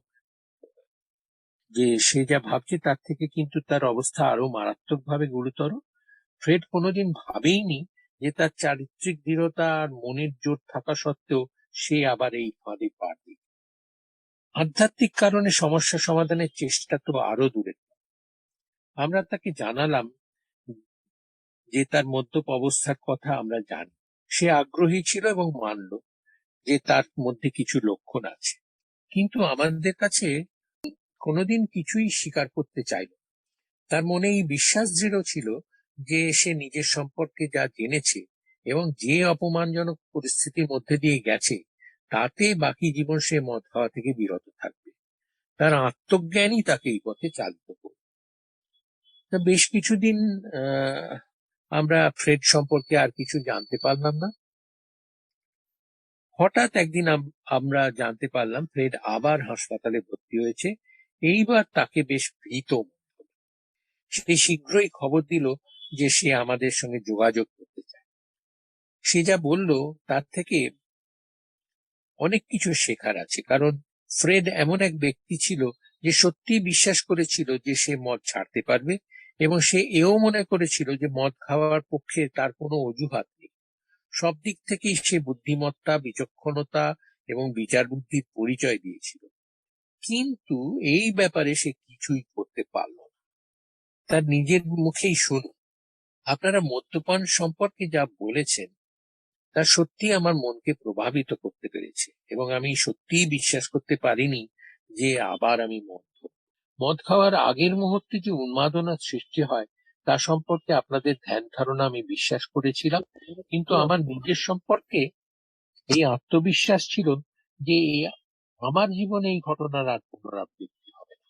যে সে যা ভাবছে তার থেকে কিন্তু তার অবস্থা আরো মারাত্মকভাবে গুরুতর। ফ্রেড কোনোদিন ভাবেইনি যে তার চারিত্রিক দৃঢ়তা আর মনের জোর থাকা সত্ত্বেও সে আবার এই ফাঁদে পা দিবে। আধ্যাত্মিক কারণে সমস্যা সমাধানের চেষ্টা তো আরো দূরে। আমরা তাকে জানালাম যে তার মদ্যপ অবস্থার কথা আমরা জানি। সে আগ্রহী ছিল এবং মানল যে তার মধ্যে কিছু লক্ষণ আছে, কিন্তু আমাদের কাছে কোনোদিন কিছুই স্বীকার করতে চাইল। তার মনে এই বিশ্বাস দৃঢ় ছিল যে সে নিজের সম্পর্কে যা জেনেছে এবং যে অপমানজনক পরিস্থিতির মধ্যে দিয়ে গেছে, তাতে বাকি জীবন সে মদ খাওয়া থেকে বিরত থাকবে। তার আত্মজ্ঞানই তাকে এই পথে চালিত করবে। তা বেশ কিছুদিন আমরা ফ্রেড সম্পর্কে আর কিছু জানতে পারলাম না। হঠাৎ একদিন আমরা জানতে পারলাম ফ্রেড আবার হাসপাতালে ভর্তি হয়েছে। এইবার তাকে বেশ ভীত। সে শীঘ্রই খবর দিল যে সে আমাদের সঙ্গে যোগাযোগ করতে চায়। সে যা বলল তার থেকে অনেক কিছু শেখার আছে, কারণ ফ্রেড এমন এক ব্যক্তি ছিল যে সত্যি বিশ্বাস করেছিল যে সে মদ ছাড়তে পারবে, এবং সে এও মনে করেছিল যে মদ খাওয়ার পক্ষে তার কোনো অজুহাত নেই। সব দিক থেকেই সে বুদ্ধিমত্তা, বিচক্ষণতা এবং বিচার বুদ্ধির পরিচয় দিয়েছিল, কিন্তু এই ব্যাপারে সে কিছুই করতে পারল না। তার নিজের মুখেই শুনুন। আপনারা মদ্যপান সম্পর্কে যা বলেছেন তা সত্যি আমার মনকে প্রভাবিত করতে পেরেছে, এবং আমি সত্যিই বিশ্বাস করতে পারিনি যে আবার আমি মদ খাওয়ার আগের মুহূর্তে যে উন্মাদনার সৃষ্টি হয় তা সম্পর্কে আপনাদের ধ্যান ধারণা আমি বিশ্বাস করেছিলাম, কিন্তু আমার নিজের সম্পর্কে এই আত্মবিশ্বাস ছিল যে আমার জীবনে এই ঘটনার আর পুনরাবৃত্তি হবে না।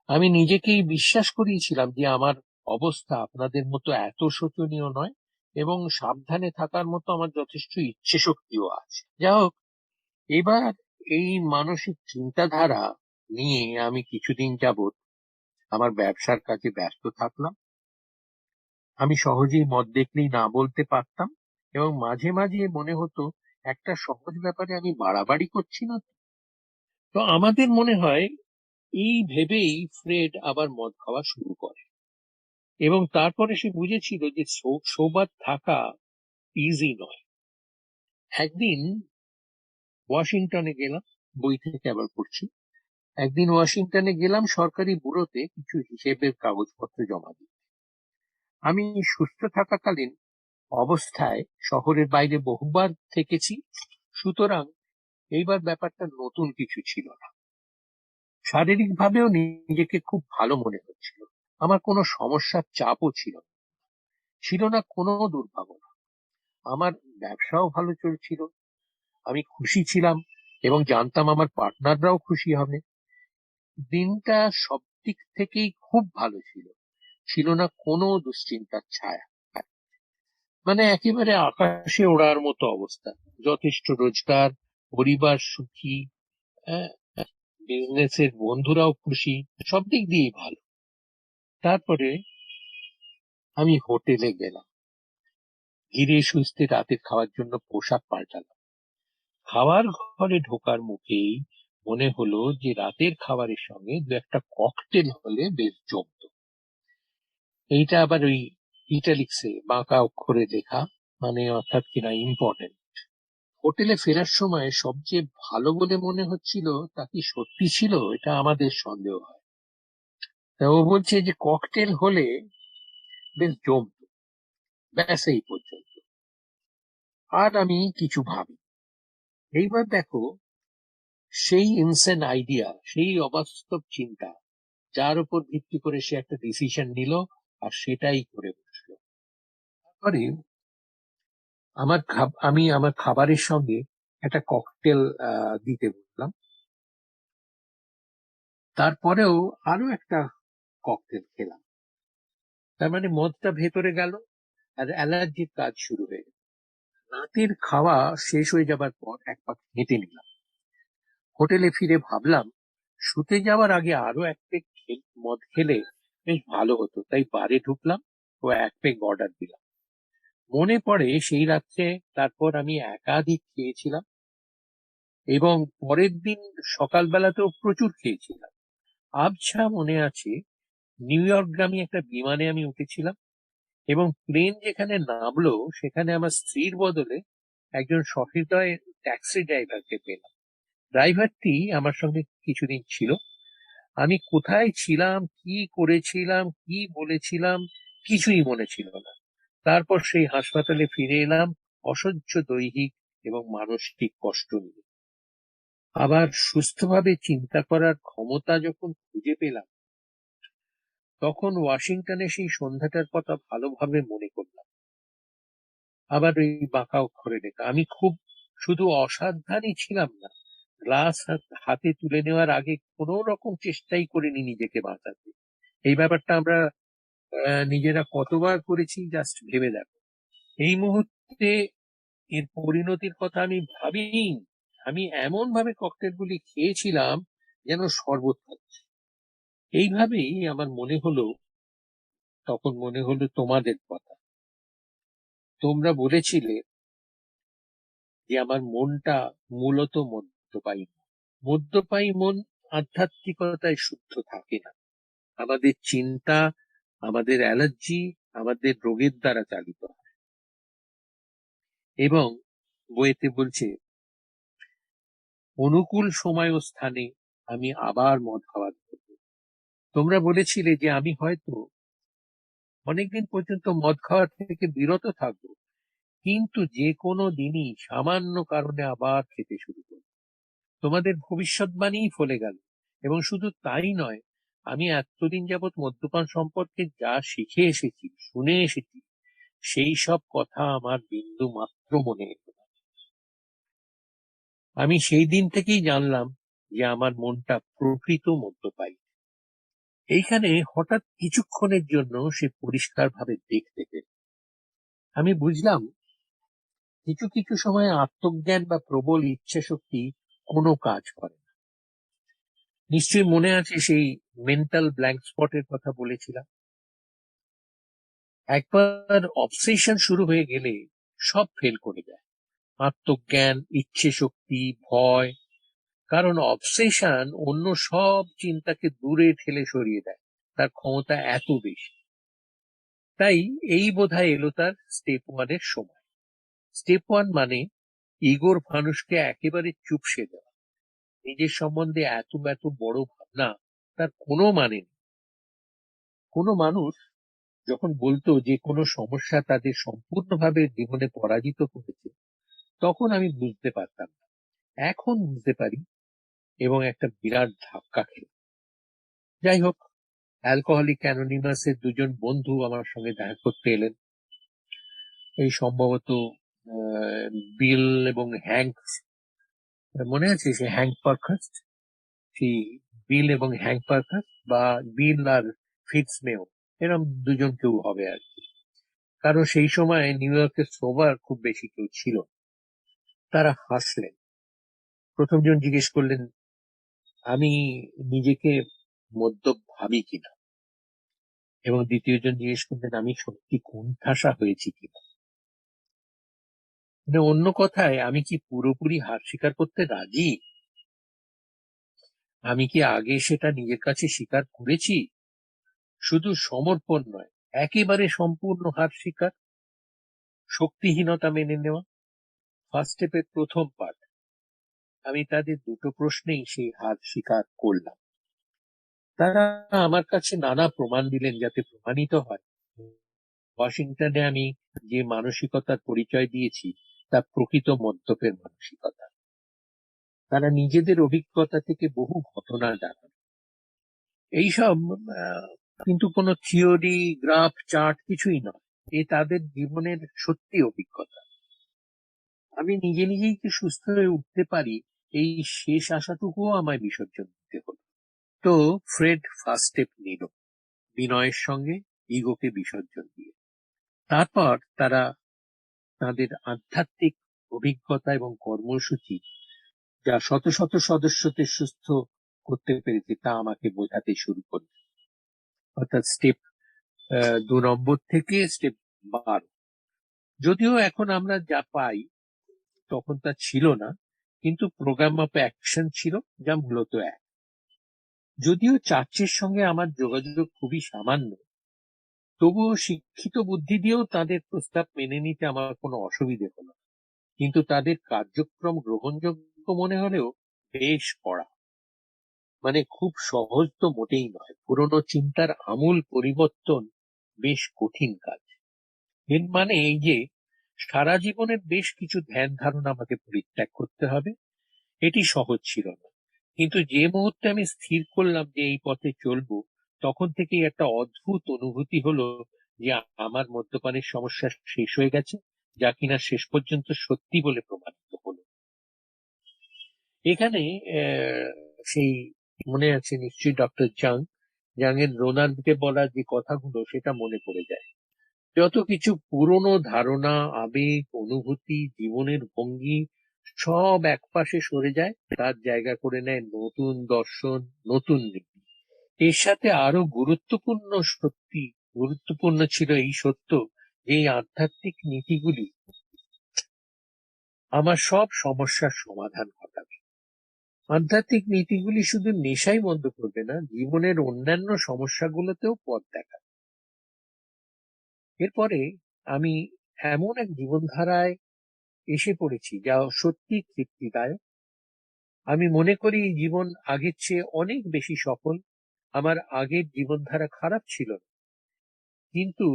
আমি নিজেকেই বিশ্বাস করিয়েছিলাম যে আমার অবস্থা আপনাদের মতো এত শোচনীয় নয়, এবং সাবধানে থাকার মতো আমার যথেষ্ট ইচ্ছে শক্তিও আছে। যা হোক, এবার এই মানসিক চিন্তাধারা নিয়ে আমি কিছুদিন যাবৎ আমার ব্যবসার কাজে ব্যস্ত থাকলাম। আমি সহজেই মদ দেখলেই না বলতে পারতাম, এবং মাঝে মাঝে মনে হতো একটা সহজ ব্যাপারে আমি বাড়াবাড়ি করছি না। তো আমাদের মনে হয় এই ভেবেই ফ্রেড আবার মদ খাওয়া শুরু করে, এবং তারপরে সে বুঝেছিল যে সোবার থাকা ইজি নয়। একদিন ওয়াশিংটনে গেলাম, বই থেকে আবার পড়ছি। একদিন ওয়াশিংটনে গেলাম সরকারি ব্যুরোতে কিছু হিসেবের কাগজপত্র জমা দিতে। আমি সুস্থ থাকাকালীন অবস্থায় শহরের বাইরে বহুবার থেকেছি, সুতরাং এইবার ব্যাপারটা নতুন কিছু ছিল না। শারীরিক ভাবেও নিজেকে খুব ভালো মনে হচ্ছিল। আমার কোনো সমস্যার চাপও ছিল না, ছিল না কোনো দুর্ভাবনা। আমার ব্যবসাও ভালো চলছিল, আমি খুশি ছিলাম, এবং জানতাম আমার পার্টনাররাও খুশি হবে। দিনটা সব দিক থেকেই খুব ভালো ছিল, ছিল না কোনো দুশ্চিন্তার ছায়া। মানে একেবারে আকাশে ওড়ার মতো অবস্থা। যথেষ্ট রোজগার, পরিবার সুখী, বিজনেসের বন্ধুরাও খুশি, সব দিক দিয়েই ভালো। তারপরে আমি হোটেলে গেলাম, ধীরে সুস্থে রাতের খাওয়ার জন্য পোশাক পাল্টালাম। খাওয়ার ঘরে ঢোকার মুখেই মনে হলো যে রাতের খাবারের সঙ্গে দু একটা ককটেল হলে বেশ জমতো। এইটা আবার ওই ইটালিক্সে বাঁকা অক্ষরে লেখা, মানে অর্থাৎ কিনা ইম্পর্টেন্ট। হোটেলে ফেরার সময় সবচেয়ে ভালো বলে মনে হচ্ছিল তা কি সত্যি ছিল, এটা আমাদের সন্দেহ হয়। তা ও বলছে যে ককটেল হলে বেশ জমতো, ব্যাস এই পর্যন্ত। আর আমি কিছু ভাবি। এইবার দেখো, সেই ইনসেন আইডিয়া, সেই অবাস্তব চিন্তা, যার উপর ভিত্তি করে সে একটা ডিসিশন নিল আর সেটাই করে বসলো। তারপরে আমি আমার খাবারের সঙ্গে একটা ককটেল দিতে বললাম। তারপরেও আরো একটা ককটেল খেলাম। তার মানে মদটা ভেতরে গেল আর অ্যালার্জির কাজ শুরু হয়ে গেল। রাতের খাওয়া শেষ হয়ে যাবার পর এক পাক হেঁটে নিলাম। হোটেলে ফিরে ভাবলাম শুতে যাওয়ার আগে আরো এক পেক মদ খেলে বেশ ভালো হতো, তাই বারে ঢুকলাম ও এক পেক অর্ডার দিলাম। মনে পড়ে সেই রাত্রে তারপর আমি একাধিক খেয়েছিলাম এবং পরের দিন সকালবেলাতেও প্রচুর খেয়েছিলাম। আবছা মনে আছে, নিউ ইয়র্কগামী একটা বিমানে আমি উঠেছিলাম এবং প্লেন যেখানে নামলো সেখানে আমার স্ত্রীর বদলে একজন সহৃদয় ট্যাক্সি ড্রাইভারকে পেলাম। ড্রাইভারটি আমার সঙ্গে কিছুদিন ছিল। আমি কোথায় ছিলাম, কি করেছিলাম, কি বলেছিলাম, কিছুই মনে ছিল না। তারপর সেই হাসপাতালে ফিরে এলাম অসহ্য দৈহিক এবং মানসিক কষ্ট নিয়ে। আবার সুস্থভাবে চিন্তা করার ক্ষমতা যখন খুঁজে পেলাম, তখন ওয়াশিংটনে সেই সন্ধ্যাটার কথা ভালোভাবে মনে করলাম। আবার ওই বাঁকা অক্ষরে লেখা, আমি খুব শুধু অসাবধানই ছিলাম না, গ্লাস হাতে তুলে নেওয়ার আগে কোনো রকম চেষ্টাই করিনি নিজেকে বাঁচাতে। এই ব্যাপারটা আমরা নিজেরা কতবার করেছি জাস্ট ভেবে দেখো। এই মুহূর্তে এর পরিণতির কথা আমি ভাবিনি। আমি এমন ভাবে ককটেল গুলি খেয়েছিলাম যেন শরবত খাচ্ছি। এইভাবেই আমার মনে হলো, তখন মনে হলো তোমাদের কথা। তোমরা বলেছিলে যে আমার মনটা মূলত মদ্যপায়ী। মদ্যপায়ী মন আধ্যাত্মিকতায় শুদ্ধ থাকে না। আমাদের চিন্তা, আমাদের অ্যালার্জি, আমাদের রোগের দ্বারা চালিত হয়। এবং বইতে বলছে অনুকূল সময় ও স্থানে আমি আবার মদ খাওয়া করব। তোমরা বলেছিলে যে আমি হয়তো অনেকদিন পর্যন্ত মদ খাওয়া থেকে বিরত থাকবো, কিন্তু যে কোনো দিনই সামান্য কারণে আবার খেতে শুরু করব। তোমাদের ভবিষ্যৎবাণী ফলে গেল। এবং শুধু তাই নয়, আমি এতদিন যাবৎ মদ্যপান সম্পর্কে যা শিখে এসেছি, শুনে এসেছি, সেই সব কথা আমার বিন্দু মাত্র মনে এলো না। আমি সেই দিন থেকেই জানলাম যে আমার মনটা প্রকৃত মদ্যপায়ী। এইখানে হঠাৎ কিছুক্ষণের জন্য সে পরিষ্কার ভাবে দেখতে পেল। আমি বুঝলাম কিছু কিছু সময় আত্মজ্ঞান বা প্রবল ইচ্ছা শক্তি কোনো কাজ করে না। নিশ্চয়ই মনে আছে সেই মেন্টাল ব্ল্যাঙ্ক স্পটের কথা বলেছিলাম। একবার অবসেশন শুরু হয়ে গেলে সব ফেল করে যায়, আত্মজ্ঞান, ইচ্ছে শক্তি, ভয়। কারণ অবসেশন অন্য সব চিন্তাকে দূরে ঠেলে সরিয়ে দেয়, তার ক্ষমতা এত বেশি। তাই এই বোধহয় এলো তার স্টেপ ওয়ানের সময়। স্টেপ ওয়ান মানে ইগোর ফানুষকে একেবারে চুপসে দেওয়া। নিজের সম্বন্ধে এত এত বড় ভাবনা তার কোনো মানে নেই। কোনো মানুষ যখন বলতো যে কোনো সমস্যা তাদের সম্পূর্ণভাবে জীবনে পরাজিত করেছে, তখন আমি বুঝতে পারতাম না। এখন বুঝতে পারি এবং একটা বিরাট ধাক্কা খেল। যাই হোক, অ্যালকোহলিক অ্যানোনিমাসের দুজন বন্ধু আমার সঙ্গে দেখা করতে এলেন। এই সম্ভবত বিল এবং হ্যাঙ্ক, মনে আছে সে হ্যাঙ্ক পার্কার্স, সেই বিল এবং হ্যাঙ্ক পার্কার্স, বা বিল আর ফিটসমেও, এরকম দুজন কেউ হবে আর কি। কারণ সেই সময় নিউ ইয়র্কের সোবার খুব বেশি কেউ ছিল না। তারা হাসলেন। প্রথম জন জিজ্ঞেস করলেন আমি নিজেকে মদ্যপ ভাবি কিনা। এবং দ্বিতীয় জন জিজ্ঞেস করলেন আমি সত্যি কোণঠাসা হয়েছি কিনা। মানে অন্য কথায়, আমি কি পুরোপুরি হার স্বীকার করতে রাজি? আমি কি আগে সেটা নিজের কাছে স্বীকার করেছি? শুধু সমর্পণ নয়, একেবারে সম্পূর্ণ হার স্বীকার, শক্তিহীনতা মেনে নেওয়া। ফার্স্ট স্টেপের প্রথম পার্ট। আমি তাদের দুটো প্রশ্নেই সেই হার স্বীকার করলাম। তারা আমার কাছে নানা প্রমাণ দিলেন, যাতে প্রমাণিত হয় ওয়াশিংটনে আমি যে মানসিকতার পরিচয় দিয়েছি তা প্রকৃত মদ্যপের মানসিকতা। তারা নিজেদের অভিজ্ঞতা থেকে বহু ঘটনা জানান। এইসব কিন্তু কোনো থিওরি, গ্রাফ, চার্ট কিছুই নয়। এ তাদের জীবনের সত্যি অভিজ্ঞতা। আমি নিজে নিজেই কি সুস্থ হয়ে উঠতে পারি, এই শেষ আশাটুকুও আমায় বিসর্জন দিতে হলো। তো ফ্রেড ফার্স্ট স্টেপ নিল, বিনয়ের সঙ্গে, ইগোকে বিসর্জন দিয়ে। তারপর তারা তাদের আধ্যাত্মিক অভিজ্ঞতা এবং কর্মসূচি, যা শত শত সদস্যদের সুস্থ করতে পেরেছে, তা আমাকে বোঝাতে শুরু করল। অর্থাৎ স্টেপ 2 থেকে স্টেপ 12। যদিও এখন আমরা যা পাই তখন তা ছিল না, কিন্তু প্রোগ্রাম অফ অ্যাকশন ছিল, যা মূলত এক। যদিও চার্চের সঙ্গে আমার যোগাযোগ খুবই সামান্য, তবুও শিক্ষিত বুদ্ধি দিয়েও তাদের প্রস্তাব মেনে নিতে আমার কোনো অসুবিধে হলো না। কিন্তু তাদের কার্যক্রম গ্রহণযোগ্য মনে হলেও বেশ কড়া। মানে খুব সহজ তো মোটেই নয়। পুরনো চিন্তার আমূল পরিবর্তন বেশ কঠিন কাজ। এর মানে এই যে সারা জীবনের বেশ কিছু ধ্যান ধারণা আমাকে পরিত্যাগ করতে হবে। এটি সহজ ছিল না, কিন্তু যে মুহূর্তে আমি স্থির করলাম যে এই পথে চলবো, তখন থেকেই একটা অদ্ভুত অনুভূতি হলো যে আমার মদ্যপানের সমস্যা শেষ হয়ে গেছে, যা কিনা শেষ পর্যন্ত সত্যি বলে প্রমাণিত হলো। এখানে সেই মনে আছে নিশ্চয়ই ডক্টর জাং এর রোনাল্ডকে বলা যে কথাগুলো, সেটা মনে পড়ে যায়। যত কিছু পুরনো ধারণা, আবেগ, অনুভূতি, জীবনের ভঙ্গি সব একপাশে সরে যায়, তার জায়গা করে নেয় নতুন দর্শন, নতুন নীতি। এর সাথে আরো গুরুত্বপূর্ণ ছিল এই সত্য যে এই আধ্যাত্মিক নীতিগুলি আমার সব সমস্যার সমাধান ঘটাবে। আধ্যাত্মিক নীতিগুলি শুধু নেশাই বন্ধ করবে না, জীবনের অন্যান্য সমস্যাগুলোতেও পথ দেখাবে। এরপরে আমি এমন এক জীবনধারায় এসে পড়েছি যা সত্যি তৃপ্তিদায়ক। আমি মনে করি এই জীবন আগের চেয়ে অনেক বেশি সফল। আমার আগের জীবনধারা খারাপ ছিল না, কিন্তু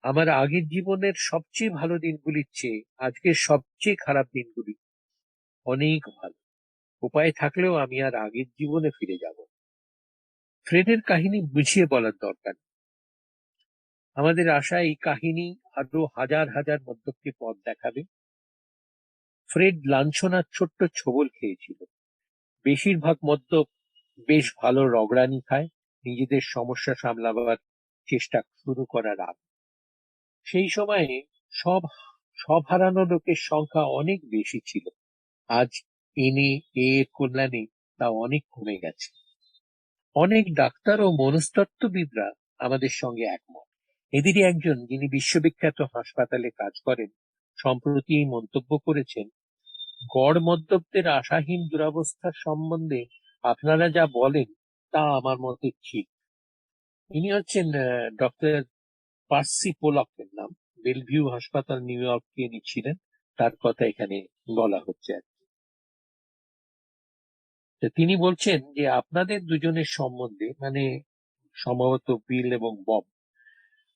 আমার আগের জীবনের সবচেয়ে ভালো দিনগুলির চেয়ে আজকের সবচেয়ে খারাপ দিনগুলি অনেক ভালো। উপায় থাকলেও আমি আর আগের জীবনে ফিরে যাব। ফ্রেডের কাহিনী বুঝিয়ে বলার দরকার। আমাদের আশা এই কাহিনী আরো হাজার হাজার মদ্যপকে পথ দেখাবে। ফ্রেড লাঞ্ছনার ছোট্ট ছোবল খেয়েছিল। বেশিরভাগ মদ্যপ বেশ ভালো রগড়ানি খায় নিজেদের সমস্যা সামলাবার চেষ্টা শুরু করার আগে। সেই সময়ে সব সব হারানো লোকের সংখ্যা অনেক বেশি ছিল। আজ এনে এর কল্যাণে তা অনেক কমে গেছে। অনেক ডাক্তার ও মনস্তত্ত্ববিদরা আমাদের সঙ্গে একমত। এদেরই একজন, যিনি বিশ্ববিখ্যাত হাসপাতালে কাজ করেন, সম্প্রতি এই মন্তব্য করেছেন, গড় মদ্যপদের আশাহীন দুরবস্থার সম্বন্ধে আপনারা যা বলেন তা আমার মতে ঠিক। ইনি হচ্ছেন ডক্টর পার্সি পোলকের নাম। বেলভিউ হাসপাতাল, নিউ ইয়র্কে ইনি ছিলেন। তার কথা এখানে বলা হচ্ছে। তিনি বলছেন যে আপনাদের দুজনের সম্বন্ধে, মানে সম্ভবত বিল এবং বব,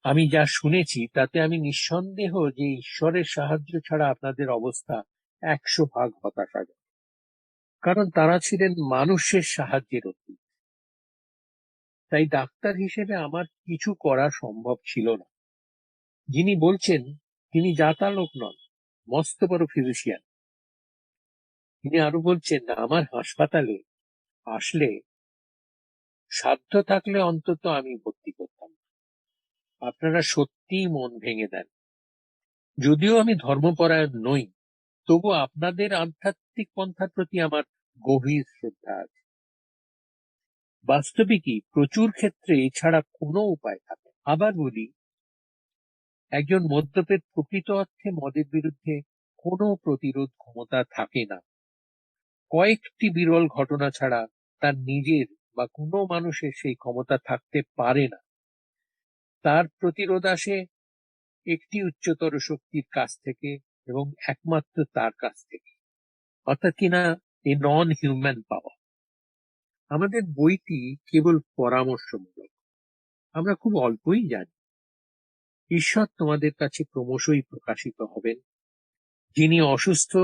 আমি যা শুনেছি তাতে আমি নিঃসন্দেহ যে ঈশ্বরের সাহায্য ছাড়া আপনাদের অবস্থা 100 ভাগ হতাশাজনক। কারণ তারা ছিলেন মানুষের সাহায্যের অতীত। তাই ডাক্তার হিসেবে আমার কিছু করা সম্ভব ছিল না। যিনি বলছেন তিনি জাতালোক নন, মস্ত বড় ফিজিশিয়ান। তিনি আরো বলছেন, আমার হাসপাতালে আসলে সাধ্য থাকলে অন্তত আমি ভর্তি করতাম। আপনারা সত্যিই মন ভেঙে দেন। যদিও আমি ধর্মপরায়ণ নই, তবু আপনাদের আধ্যাত্মিক পন্থার প্রতি আমার গভীর শ্রদ্ধা আছে। বাস্তবিকই প্রচুর ক্ষেত্রে এছাড়া কোনো উপায় থাকে না। আবার বলি, একজন মদ্যপের প্রকৃত অর্থে মদের বিরুদ্ধে কোনো প্রতিরোধ ক্ষমতা থাকে না। কয়েকটি বিরল ঘটনা ছাড়া তার নিজের বা কোনো মানুষের সেই ক্ষমতা থাকতে পারে না। তার প্রতিরোধ আসে একটি উচ্চতর শক্তির কাছ থেকে এবং একমাত্র তার কাছ থেকে, অর্থাৎ কিনা এ নন হিউম্যান পাওয়ার। আমাদের বইটি কেবল পরামর্শমূলক, আমরা খুব অল্পই জানি। ঈশ্বর তোমাদের কাছে ক্রমশই প্রকাশিত হবেন। যিনি অসুস্থ,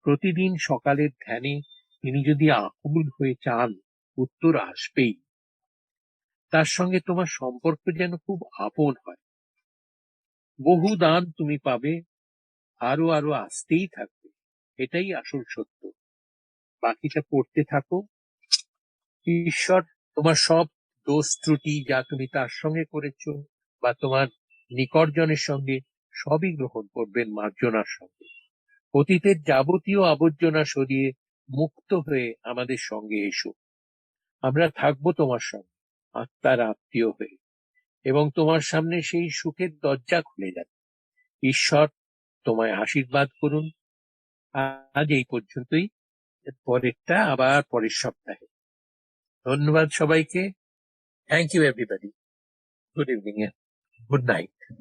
প্রতিদিন সকালের ধ্যানে তিনি যদি আকুল হয়ে চান, উত্তর আসবেই। তার সঙ্গে তোমার সম্পর্ক যেন খুব আপন হয়। বহু দান তুমি পাবে, আরো আরো আসতেই থাকবে, এটাই আসল সত্য। বাকিটা পড়তে থাকো। ঈশ্বর তোমার সব দোষ ত্রুটি যা তুমি তার সঙ্গে করেছো বা তোমার নিকটজনের সঙ্গে, সবই গ্রহণ করবেন মার্জনার সঙ্গে। অতীতের যাবতীয় আবর্জনা সরিয়ে মুক্ত হয়ে আমাদের সঙ্গে এসো। আমরা থাকবো তোমার সঙ্গে, আত্মার আত্মীয় হয়ে, এবং তোমার সামনে সেই সুখের দরজা খুলে যাবে। ঈশ্বর তোমায় আশীর্বাদ করুন। আজ এই পর্যন্তই, পরেরটা আবার পরের সপ্তাহে। ধন্যবাদ সবাইকে। Thank you everybody. Good evening, good night.